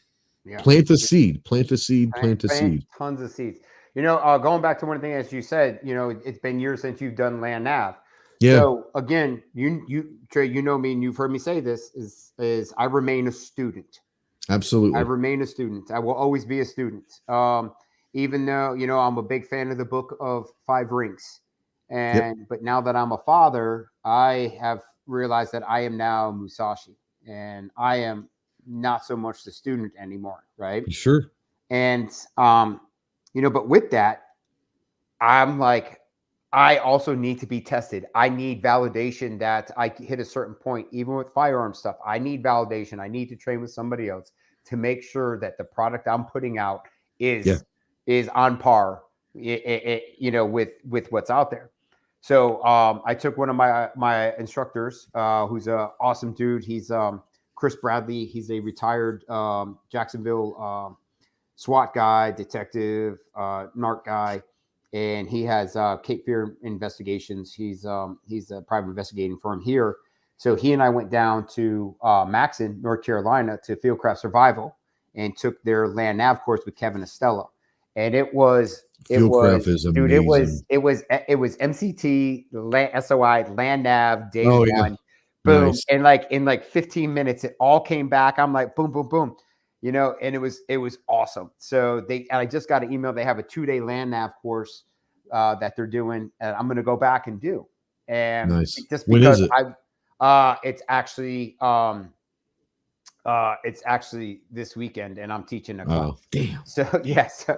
Yeah. Plant the seed, plant the seed, plant the seed. Tons of seeds. Going back to one thing, as you said, it's been years since you've done land nav. Yeah. So again, you Trey, you know me, and you've heard me say this is I remain a student. Absolutely. I remain a student. I will always be a student. Even though, I'm a big fan of the book of 5 Rings. But now that I'm a father, I have realized that I am now Musashi, and I am not so much the student anymore. Right. Sure. And, but with that, I'm like, I also need to be tested. I need validation that I hit a certain point, even with firearm stuff. I need validation. I need to train with somebody else to make sure that the product I'm putting out is on par, with what's out there. So I took one of my instructors, who's an awesome dude. He's Chris Bradley. He's a retired Jacksonville SWAT guy, detective, narc guy. And he has Cape Fear Investigations. He's a private investigating firm here. So he and I went down to Maxon, North Carolina, to Fieldcraft Survival, and took their land nav course with Kevin Estella. And it was amazing. Dude, it was MCT, SOI, land nav, day one. Yeah. Boom. Nice. And in 15 minutes, it all came back. I'm like, boom, boom, boom. And it was awesome. So I just got an email. They have a 2-day land nav course that they're doing, and I'm going to go back and do. And nice. Just because when is it? It's actually this weekend, and I'm teaching a class. Oh, damn. So yes,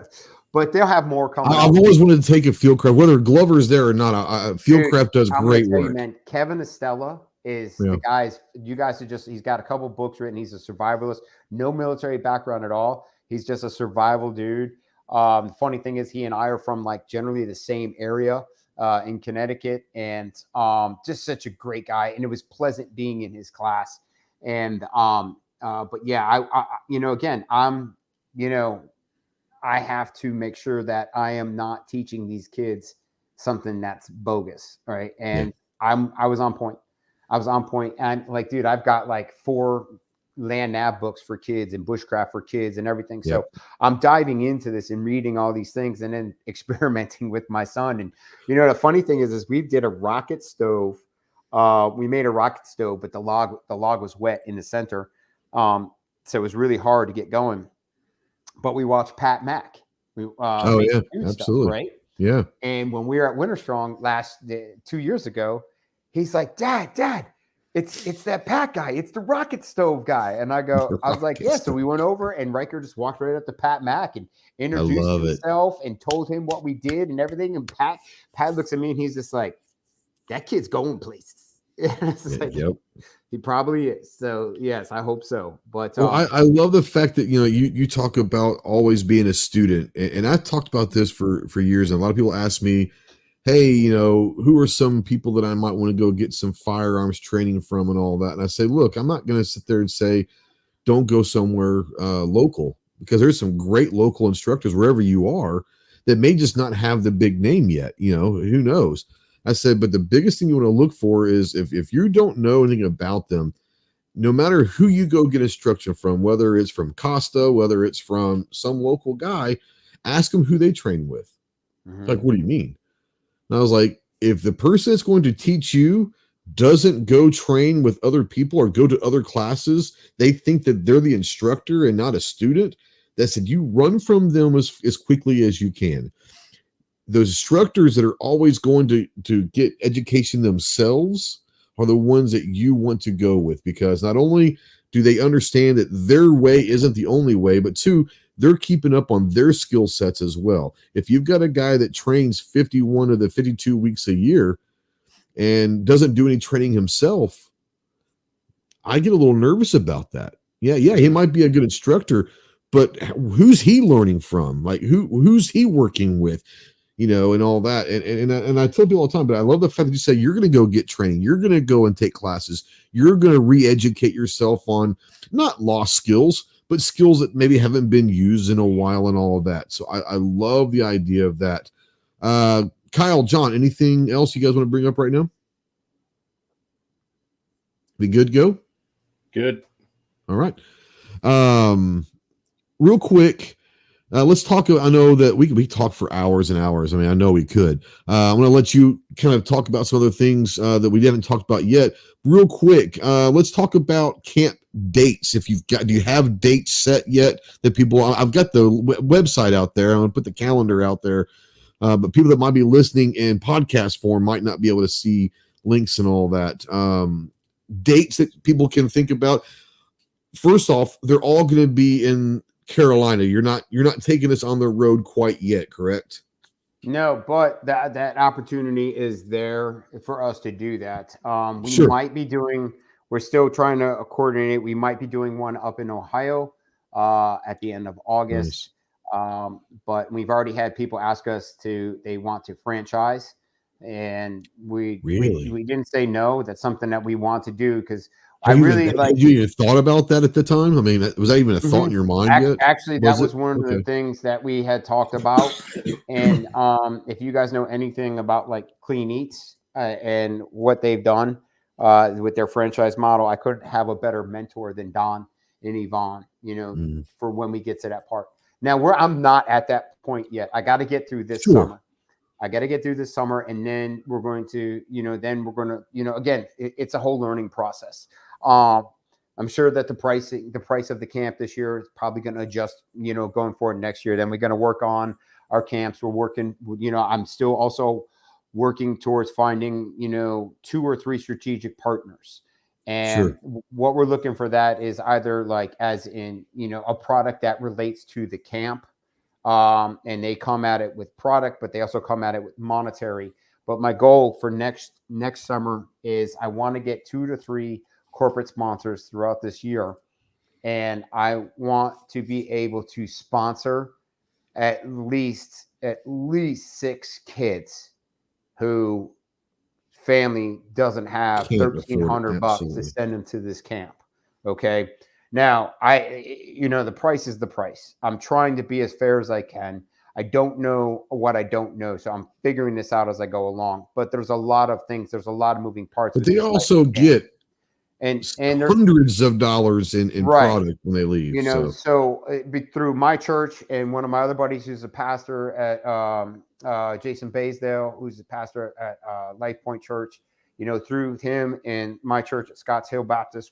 but they'll have more coming. I've always wanted to take a Fieldcraft, whether Glover's there or not. Fieldcraft does great work. You, man, Kevin Estella is the guys. You guys are just. He's got a couple books written. He's a survivalist, no military background at all. He's just a survival dude. The funny thing is, he and I are from generally the same area in Connecticut, and just such a great guy. And it was pleasant being in his class. And but yeah, I again, I have to make sure that I am not teaching these kids something that's bogus, right? And I was on point. And dude, I've got 4 land nav books for kids and bushcraft for kids and everything. So I'm diving into this and reading all these things and then experimenting with my son. And the funny thing is we did a rocket stove. We made a rocket stove, but the log was wet in the center. So it was really hard to get going. But we watched Pat Mack. Absolutely. Stuff, right? Yeah. And when we were at Winter Strong 2 years ago, he's like, Dad, it's that Pat guy. It's the rocket stove guy. And I was like, yeah. So we went over, and Riker just walked right up to Pat Mack and introduced himself and told him what we did and everything. And Pat looks at me and he's just like, that kid's going places. He probably is. So yes, I hope so. But I love the fact that you talk about always being a student, and I've talked about this for years. And a lot of people ask me, hey, who are some people that I might want to go get some firearms training from and all that? And I say, look, I'm not going to sit there and say, don't go somewhere local, because there's some great local instructors wherever you are that may just not have the big name yet. Who knows? I said, but the biggest thing you want to look for is if you don't know anything about them, no matter who you go get instruction from, whether it's from Costa, whether it's from some local guy, ask them who they train with. Mm-hmm. Like, what do you mean? And I was like, if the person that's going to teach you doesn't go train with other people or go to other classes, they think that they're the instructor and not a student. That said, you run from them as quickly as you can. Those instructors that are always going to get education themselves are the ones that you want to go with, because not only do they understand that their way isn't the only way, but 2, they're keeping up on their skill sets as well. If you've got a guy that trains 51 of the 52 weeks a year and doesn't do any training himself, I get a little nervous about that. Yeah, he might be a good instructor, but who's he learning from? Who's he working with? And all that. And I tell people all the time, but I love the fact that you say you're going to go get training. You're going to go and take classes. You're going to re-educate yourself on not lost skills, but skills that maybe haven't been used in a while and all of that. So I love the idea of that. Kyle, John, anything else you guys want to bring up right now? Be good, go? Good. All right. Real quick, let's talk. I know that we talk for hours and hours. I mean, I know we could. I'm going to let you kind of talk about some other things that we haven't talked about yet. Real quick, let's talk about camp dates. Do you have dates set yet that people? I've got the website out there. I'm going to put the calendar out there, but people that might be listening in podcast form might not be able to see links and all that. Dates that people can think about. First off, they're all going to be in Carolina. You're not taking us on the road quite yet, correct? No, but that opportunity is there for us to do that. We Sure. might be doing. We're still trying to coordinate. We might be doing one up in Ohio at the end of August. Nice. But we've already had people ask us they want to franchise, and we didn't say no. That's something that we want to do because I really like. You even thought about that at the time? I mean, was that even a thought in your mind yet? Actually, that was one of the things that we had talked about. And if you guys know anything about like Clean Eats and what they've done with their franchise model, I couldn't have a better mentor than Don and Yvonne, for when we get to that part. Now I'm not at that point yet. I got to get through this summer. And then we're going to, again, it's a whole learning process. I'm sure that the price of the camp this year is probably going to adjust, going forward next year. Then we're going to work on our camps. We're working, I'm still also working towards finding, 2 or 3 strategic partners. And what we're looking for that is either like as in, a product that relates to the camp. And they come at it with product, but they also come at it with monetary. But my goal for next summer is I want to get 2 to 3 corporate sponsors throughout this year. And I want to be able to sponsor at least 6 kids who family doesn't have $1,300 to send them to this camp. Okay. Now the price is the price. I'm trying to be as fair as I can. I don't know what I don't know. So I'm figuring this out as I go along, but there's a lot of things. There's a lot of moving parts. But they also get and hundreds of dollars in product when they leave. So through my church and one of my other buddies who's a pastor at Jason Baysdale, who's a pastor at Life Point Church, through him and my church at Scotts Hill Baptist,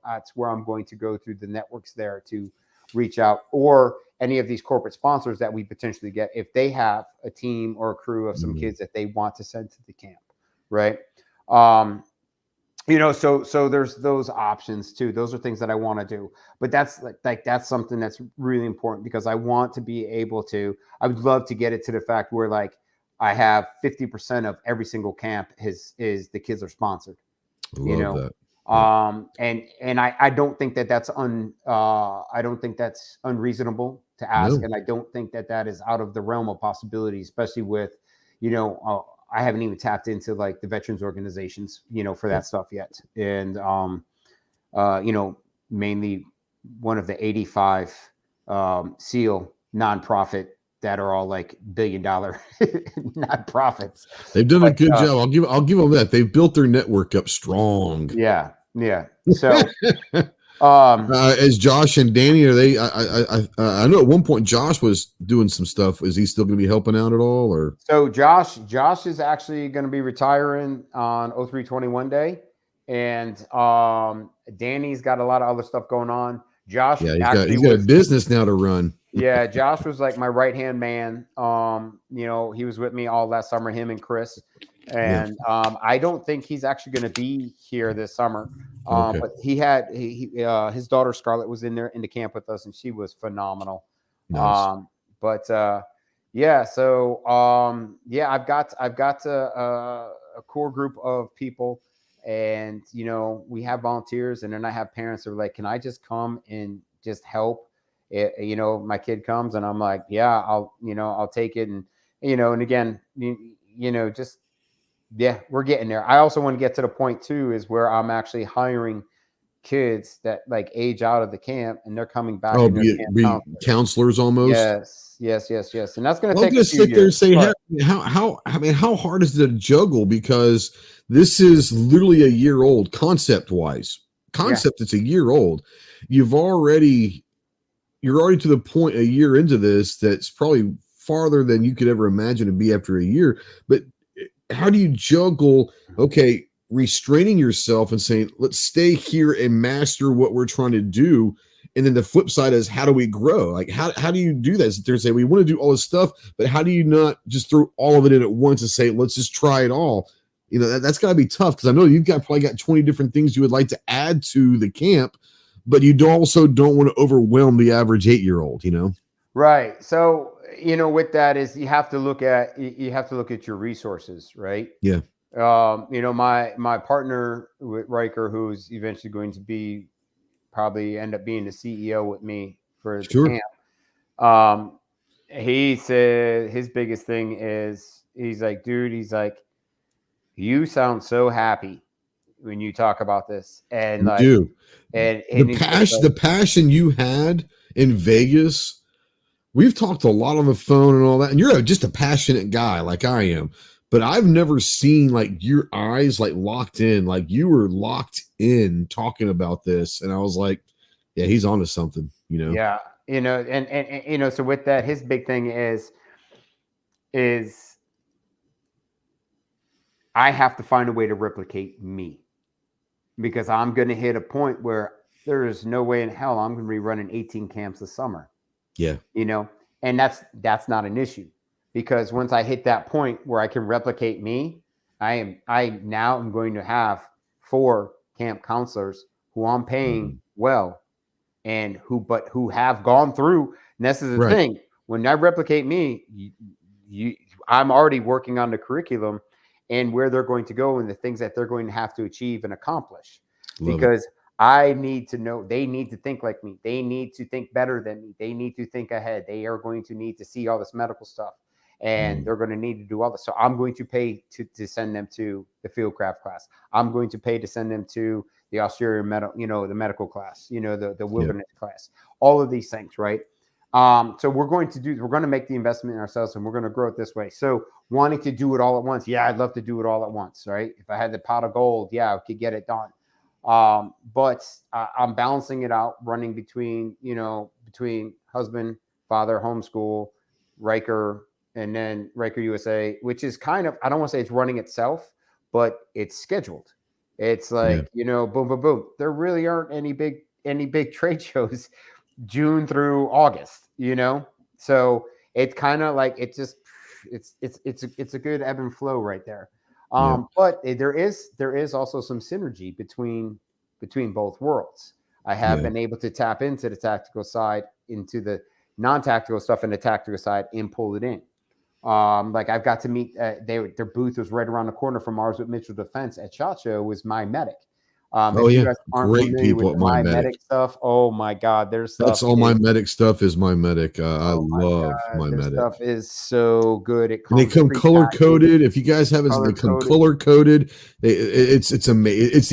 that's where I'm going to go through the networks there to reach out, or any of these corporate sponsors that we potentially get if they have a team or a crew of some kids that they want to send to the camp. Right. So there's those options too. Those are things that I want to do, but that's that's something that's really important because I want to be able to, I would love to get it to the fact where like I have 50% of every single camp is the kids are sponsored, that. And I don't think that's I don't think that's unreasonable to ask. And I don't think that is out of the realm of possibility, especially with, I haven't even tapped into like the veterans organizations, for that stuff yet. And, mainly one of the 85 SEAL nonprofit that are all like $1 billion nonprofits. They've done a good job. I'll give them that. They've built their network up strong. Yeah. So, as Josh and Danny, are they? I know at one point Josh was doing some stuff. Is he still going to be helping out at all? Or so Josh is actually going to be retiring on 03/21 day, and Danny's got a lot of other stuff going on. Josh, he's got a business now to run. Yeah, Josh was like my right-hand man. He was with me all last summer, him and Chris. And I don't think he's actually going to be here this summer. But his daughter Scarlett was in the camp with us, and she was phenomenal. Nice. So I've got a core group of people, and we have volunteers, and then I have parents that are like, "Can I just come and just help?" My kid comes, and I'm like, "Yeah, I'll take it," and and again, we're getting there. I also want to get to the point too, is where I'm actually hiring kids that like age out of the camp and they're coming back. Oh, and be counselors almost. Yes. And that's going to take. I'm just sit there and say, how hard is it to juggle? Because this is literally a year old concept wise. It's a year old. You're already to the point a year into this that's probably farther than you could ever imagine to be after a year. But how do you juggle? Okay, restraining yourself and saying, let's stay here and master what we're trying to do. And then the flip side is, how do we grow? Like, how do you do that? Sit there and say, we want to do all this stuff, but how do you not just throw all of it in at once and say, let's just try it all? You know, that's got to be tough, because I know you've probably got 20 different things you would like to add to the camp, but you also don't want to overwhelm the average 8-year-old, you know? Right. So, you know, with that is you have to look at your resources, right? Yeah. You know, my partner with Riker, who's eventually going to probably end up being the CEO with me for the camp. He said his biggest thing is, he's like, dude, you sound so happy when you talk about this. And you like, do. And the passion you had in Vegas, we've talked a lot on the phone and all that, and you're just a passionate guy like I am. But I've never seen like your eyes like locked in, like you were locked in talking about this. And I was like, yeah, he's onto something, you know? Yeah. You know, and you know, so with that, his big thing is I have to find a way to replicate me, because I'm going to hit a point where there is no way in hell I'm going to be running 18 camps this summer. Yeah. You know, and that's not an issue. Because once I hit that point where I can replicate me, I now am going to have 4 camp counselors who I'm paying well, and who have gone through. And this is the thing: when I replicate me, I'm already working on the curriculum and where they're going to go and the things that they're going to have to achieve and accomplish. Because I need to know, they need to think like me. They need to think better than me. They need to think ahead. They are going to need to see all this medical stuff. And they're going to need to do all this. So I'm going to pay to send them to the fieldcraft class. I'm going to pay to send them to the austere the medical class, the wilderness class, all of these things. Right. So we're going to make the investment in ourselves, and we're going to grow it this way. So wanting to do it all at once. Yeah. I'd love to do it all at once. Right. If I had the pot of gold, I could get it done. But I'm balancing it out, running between husband, father, homeschool, Riker, and then Riker USA, which is kind of, I don't want to say it's running itself, but it's scheduled. It's like, boom, boom, boom. There really aren't any big trade shows June through August, So it's kind of like, it's a good ebb and flow right there. But there is also some synergy between both worlds. I have been able to tap into the tactical side, into the non-tactical stuff and the tactical side, and pull it in. Like I've got to meet, their booth was right around the corner from ours with Mitchell Defense at SHOT Show, was My Medic. If you guys aren't great people at My Medic stuff. Oh my God, there's stuff. That's all My Medic stuff is My Medic. I love My Medic. Stuff is so good. They come color coded. If you guys haven't, they come color coded. It's amazing. It's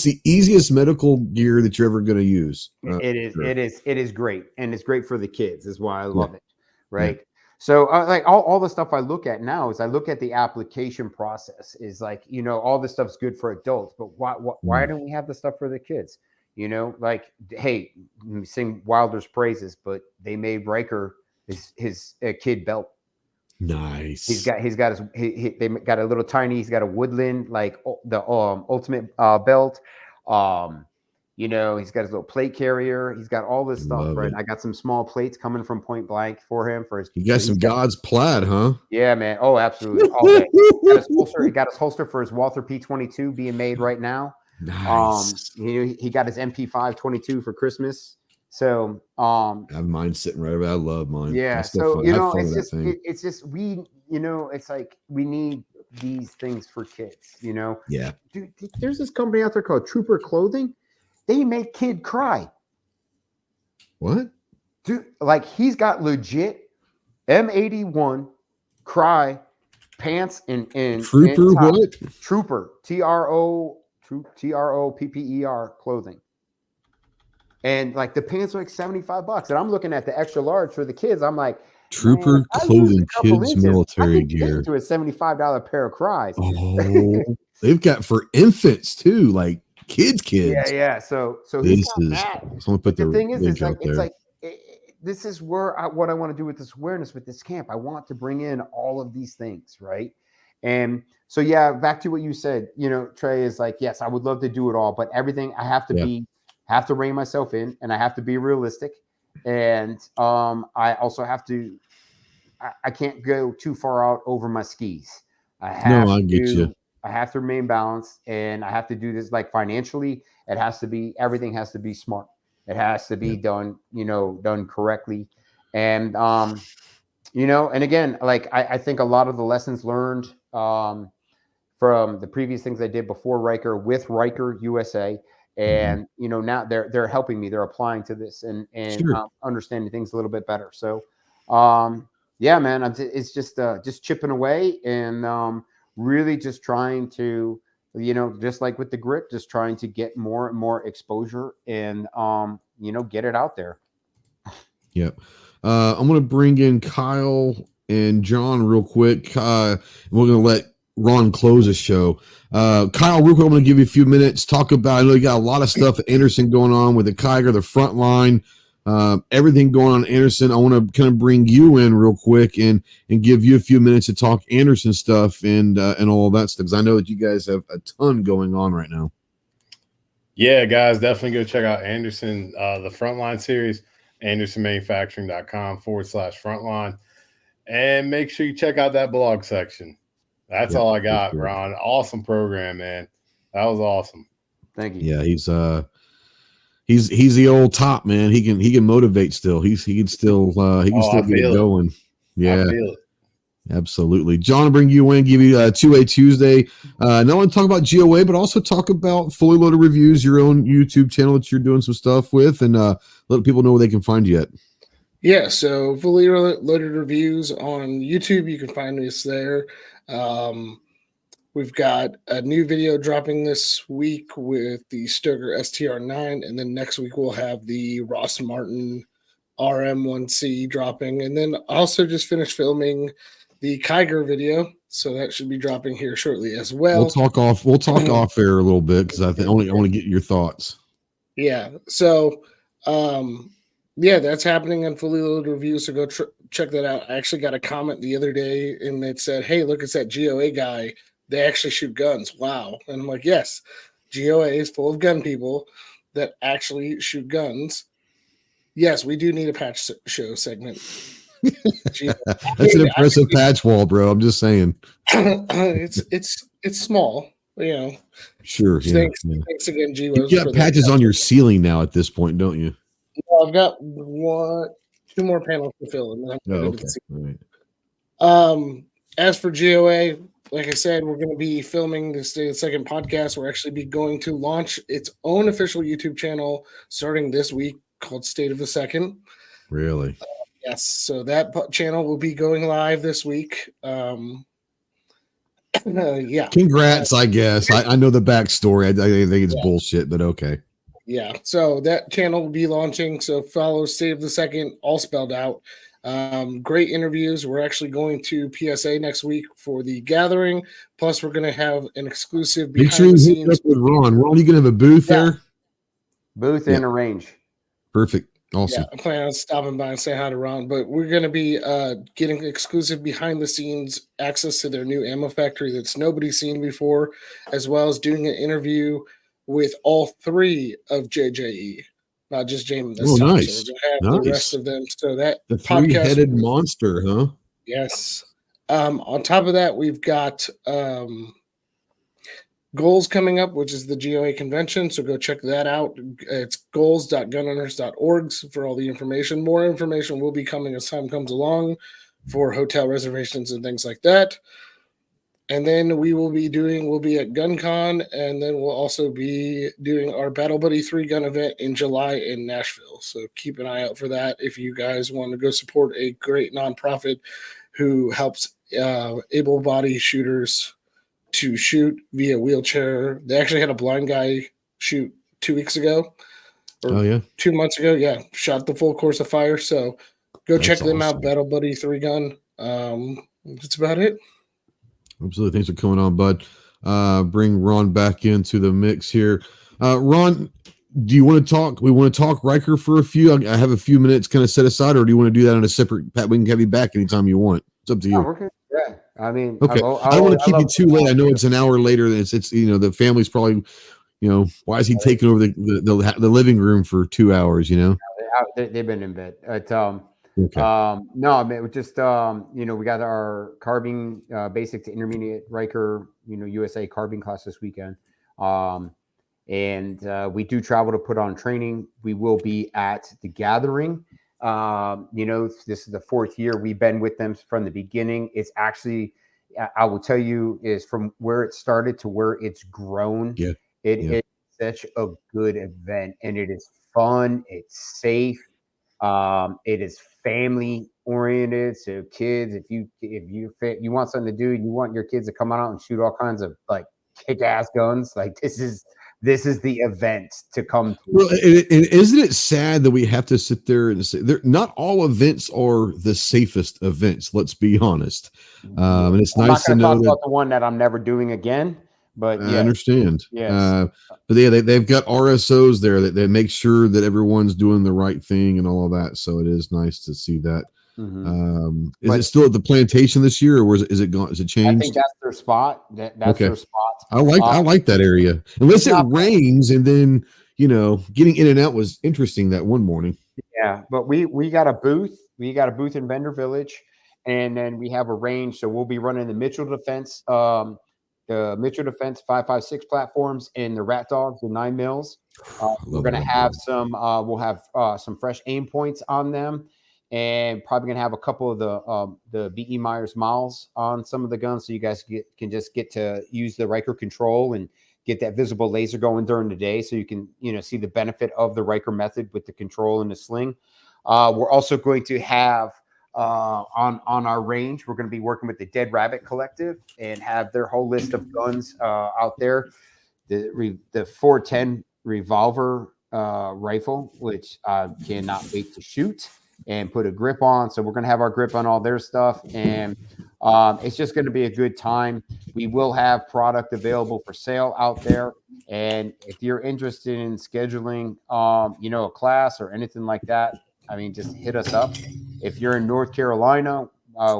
the easiest medical gear that you're ever going to use. It is great, and it's great for the kids. Is why I love it. Right. Yeah. So like all the stuff I look at now is I look at the application process is like, all this stuff's good for adults, but why don't we have the stuff for the kids? Like, hey, sing Wilder's praises, but they made Riker his kid belt. Nice. They got a little tiny, he's got a woodland, like the ultimate belt. He's got his little plate carrier. He's got all this stuff, right? I got some small plates coming from Point Blank for him. You got some God's plaid, huh? Yeah, man. Oh, absolutely. He got his holster for his Walther P22 being made right now. Nice. He got his MP5 22 for Christmas. So I have mine sitting right over. I love mine. Yeah. So it's just it's like we need these things for kids. Yeah. Dude, there's this company out there called Trooper Clothing. They make kid cry. What? Dude, like he's got legit M81 cry pants and Trooper and what? Trooper TRO TROPPER clothing. And like the pants are like $75. And I'm looking at the extra large for the kids. I'm like, Trooper clothing, kids, military gear. To a $75 pair of Cries. Oh, they've got for infants too, like kids. Yeah. So this is. Someone put the thing is, it's like this is where what I want to do with this awareness with this camp. I want to bring in all of these things, right? And so yeah, back to what you said. Trey is like, yes, I would love to do it all, but everything I have to have to rein myself in, and I have to be realistic. And I also have to. I can't go too far out over my skis. I get you. I have to remain balanced, and I have to do this like financially. It has to be, everything has to be smart. It has to be done correctly. And, and again, like, I think a lot of the lessons learned from the previous things I did before Riker with Riker USA. And, now they're helping me, they're applying to this and understanding things a little bit better. So, yeah, man, it's just chipping away and really just trying to, just like with the grit, just trying to get more and more exposure and, get it out there. Yep. I'm going to bring in Kyle and John real quick. We're going to let Ron close the show. Kyle, real quick, I'm going to give you a few minutes. Talk about, I know you got a lot of stuff at Anderson going on with the Kiger, the front line. Everything going on Anderson. I want to kind of bring you in real quick and give you a few minutes to talk Anderson stuff and all of that stuff, because I know that you guys have a ton going on right now. Yeah, guys, definitely go check out Anderson, the Frontline series, andersonmanufacturing.com/frontline, and make sure you check out that blog section. That's all I got, Ron. Awesome program, man. That was awesome. Thank you. Yeah, he's the old top, man. He can motivate still. He can still get it going. Yeah, I feel it. Absolutely. John, I'll bring you in, give you a 2A Tuesday. Not only talk about GOA, but also talk about Fully Loaded Reviews, your own YouTube channel that you're doing some stuff with, and let people know where they can find you at. Yeah, so Fully Loaded Reviews on YouTube. You can find us there. We've got a new video dropping this week with the Stoker STR9, and then next week we'll have the Ross Martin RM1C dropping, and then also just finished filming the Kiger video, so that should be dropping here shortly as well. We'll talk off air a little bit because I want to get your thoughts. Yeah, so that's happening on Fully Loaded Reviews, so go check that out. I actually got a comment the other day, and it said, "Hey, look, it's that GOA guy. They actually shoot guns. Wow." And I'm like, yes, GOA is full of gun people that actually shoot guns. Yes, we do need a patch show segment. That's an impressive patch wall, bro. I'm just saying. It's small, Sure. Thanks again, G. You got patches on your ceiling now at this point, don't you? No, I've got 2 more panels to fill. And then okay. All right. As for GOA, like I said, we're going to be filming the State of the Second podcast. We're actually going to launch its own official YouTube channel starting this week called State of the Second. Really? Yes. So that channel will be going live this week. Yeah. Congrats, I guess. I know the backstory. I think it's bullshit, but okay. Yeah. So that channel will be launching. So follow State of the Second, all spelled out. Great interviews. We're actually going to PSA next week for the gathering. Plus, we're going to have an exclusive behind the scenes with Ron. Ron, you going to have a booth there? Booth and a range. Perfect. Awesome. Yeah, I plan on stopping by and saying hi to Ron, but we're going to be getting exclusive behind the scenes access to their new ammo factory that's nobody's seen before, as well as doing an interview with all 3 of JJE. Not just Jamin this time. Nice. So we're going to have the rest of them. So that the 3-headed monster, huh? Yes. On top of that, we've got Goals coming up, which is the GOA convention. So go check that out. It's goals.gunowners.org for all the information. More information will be coming as time comes along for hotel reservations and things like that. And then we'll be at GunCon, and then we'll also be doing our Battle Buddy 3 gun event in July in Nashville. So keep an eye out for that if you guys want to go support a great nonprofit who helps able-bodied shooters to shoot via wheelchair. They actually had a blind guy shoot 2 weeks ago. Oh yeah, 2 months ago. Yeah, shot the full course of fire. So go That's check them awesome. out. Battle Buddy 3-gun. That's about it. Absolutely. Thanks for coming on, bud. Bring Ron back into the mix here. Ron, do you want to talk? We want to talk Riker for a few. I have a few minutes kind of set aside, or do you want to do that on a separate? We can have you back anytime you want. It's up to you. Okay. Yeah. I mean, Okay. I don't want to keep you too late. I know it's an hour later. It's the family's probably, why is he taking over the living room for 2 hours? They've been in bed. Okay. No, I mean, it was just, we got our carbine, basic to intermediate Riker, USA carbine class this weekend. And we do travel to put on training. We will be at the gathering. This is the 4th year we've been with them from the beginning. It's actually, I will tell you, is from where it started to where it's grown. Yeah. It is such a good event, and it is fun. It's safe. It is family oriented. So kids, if you want something to do, you want your kids to come out and shoot all kinds of like kick ass guns. Like this is the event to come to. Well, and isn't it sad that we have to sit there and say not all events are the safest events? Let's be honest. And it's nice to know talk about the one that I'm never doing again. But I understand. Yes. But yeah, they've got RSOs there that they make sure that everyone's doing the right thing and all of that. So it is nice to see that. Mm-hmm. Is it still at the plantation this year, or is it gone? Is it changed? I think that's their spot. That's their spot. I like that area. Unless it rains, and then getting in and out was interesting that one morning. Yeah, but we got a booth. We got a booth in Bender Village, and then we have a range. So we'll be running the Mitchell Defense. The Mitchell Defense 5.56 platforms and the Rat Dogs, the 9 mils. We're going to have some. We'll have some fresh aim points on them, and probably going to have a couple of the B.E. Myers miles on some of the guns, so you guys can just get to use the Riker control and get that visible laser going during the day, so you can see the benefit of the Riker method with the control and the sling. We're also going to have. On our range, we're going to be working with the Dead Rabbit Collective and have their whole list of guns out there. The 410 revolver rifle, which I cannot wait to shoot and put a grip on. So we're going to have our grip on all their stuff, and it's just going to be a good time. We will have product available for sale out there, and if you're interested in scheduling, a class or anything like that, I mean, just hit us up. If you're in North Carolina,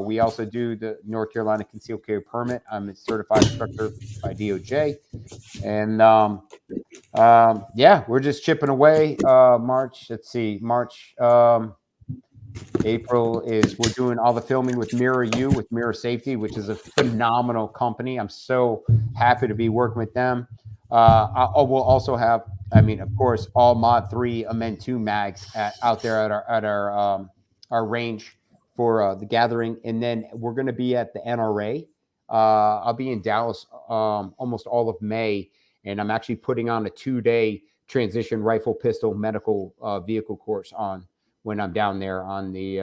we also do the North Carolina Concealed Carry Permit. I'm a certified instructor by DOJ. And we're just chipping away. March, April we're doing all the filming with Mirror U, with Mirror Safety, which is a phenomenal company. I'm so happy to be working with them. We'll also have, of course, all Mod 3 Amend 2 mags out there at our range for the gathering. And then we're going to be at the NRA. I'll be in Dallas almost all of May, and I'm actually putting on a 2-day transition rifle pistol medical vehicle course on when I'm down there on the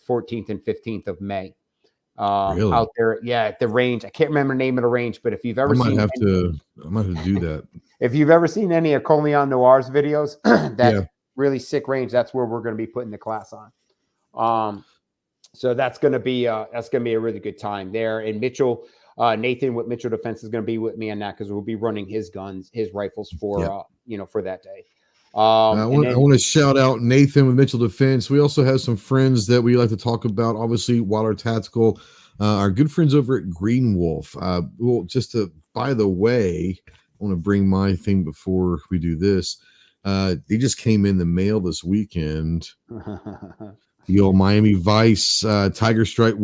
14th and 15th of May. Really? Out there, at the range. I can't remember the name of the range, but if you've ever I might have to do that. If you've ever seen any of Coleon Noir's videos, really sick range, that's where we're going to be putting the class on. So that's going to be a really good time there. And Mitchell, Nathan with Mitchell Defense is going to be with me on that, because we'll be running his guns, his rifles for for that day. I want to shout out Nathan with Mitchell Defense. We also have some friends that we like to talk about. Obviously, Wilder Tactical, our good friends over at Green Wolf. By the way, I want to bring my thing before we do this. They just came in the mail this weekend. The old Miami Vice Tiger Stripe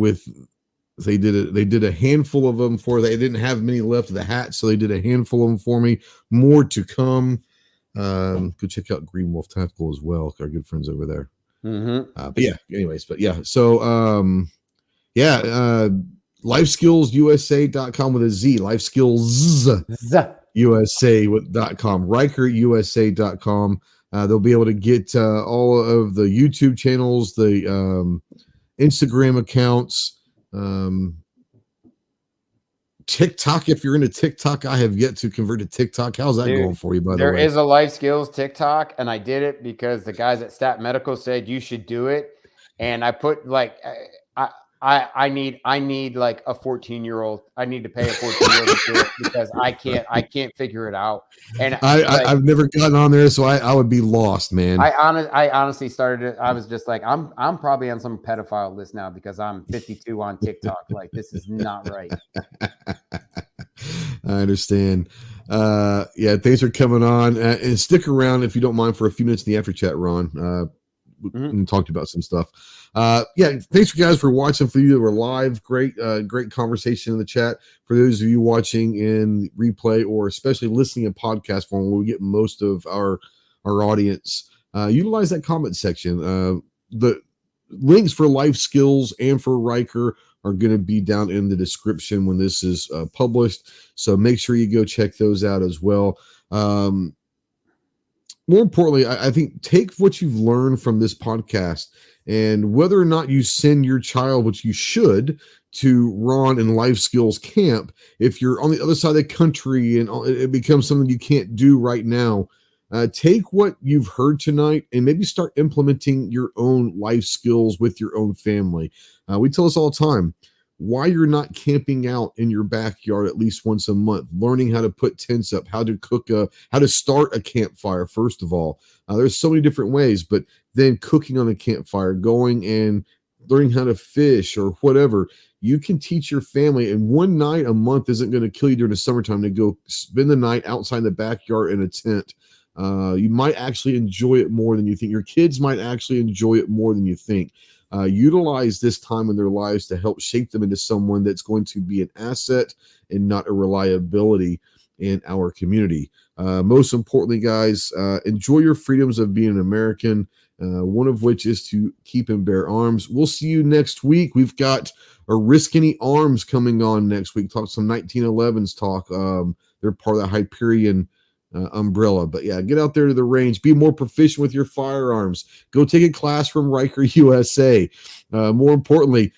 they did a handful of them they didn't have many left of the hats, so they did a handful of them for me. More to come. Go check out Green Wolf Tactical as well. Our good friends over there. Mm-hmm. So LifeSkillsUSA.com with a Z. LifeSkillsUSA.com. RikerUSA.com. They'll be able to get all of the YouTube channels, the Instagram accounts, TikTok, if you're into TikTok, I have yet to convert to TikTok. How's that going for you, by the way? There is a Life Skillz TikTok, and I did it because the guys at Stat Medical said you should do it. And I put like, I need like a 14-year-old. I need to pay a 14-year-old to do it because I can't figure it out. And I've never gotten on there, so I would be lost, man. I honestly started it. I was just like, I'm probably on some pedophile list now because I'm 52 on TikTok. Like, this is not right. I understand. Yeah, thanks for coming on. And stick around if you don't mind for a few minutes in the after chat, Ron. We talked about some stuff. Yeah, thanks you guys for watching. For you that were live, great conversation in the chat. For those of you watching in replay or especially listening in podcast form, where we get most of our audience, utilize that comment section. The links for Life Skillz and for Riker are going to be down in the description when this is published. So make sure you go check those out as well. More importantly, I think take what you've learned from this podcast, and whether or not you send your child, which you should, to Ron and Life Skillz camp, if you're on the other side of the country and it becomes something you can't do right now, take what you've heard tonight and maybe start implementing your own life skills with your own family. We tell this all the time. Why you're not camping out in your backyard at least once a month, learning how to put tents up, how to cook, how to start a campfire. First of all, there's so many different ways, but then cooking on a campfire, going and learning how to fish or whatever, you can teach your family. And one night a month isn't going to kill you during the summertime to go spend the night outside the backyard in a tent. You might actually enjoy it more than you think. Your kids might actually enjoy it more than you think. Utilize this time in their lives to help shape them into someone that's going to be an asset and not a reliability in our community. Most importantly, guys, enjoy your freedoms of being an American, one of which is to keep and bear arms. We'll see you next week. We've got a Risk Any Arms coming on next week. Talk some 1911s talk. They're part of the Hyperion umbrella. But yeah, get out there to the range, be more proficient with your firearms, go take a class from Riker USA. More importantly,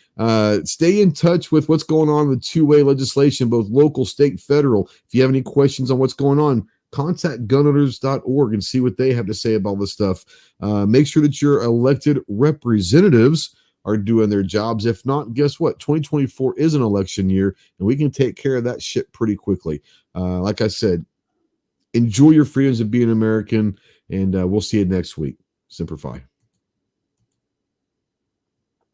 stay in touch with what's going on with two-way legislation, both local, state, federal. If you have any questions on what's going on, contact gunowners.org and see what they have to say about this stuff. Make sure that your elected representatives are doing their jobs. If not, guess what? 2024 is an election year, and we can take care of that shit pretty quickly. Like I said, enjoy your freedoms of being American, and we'll see you next week. Semper Fi.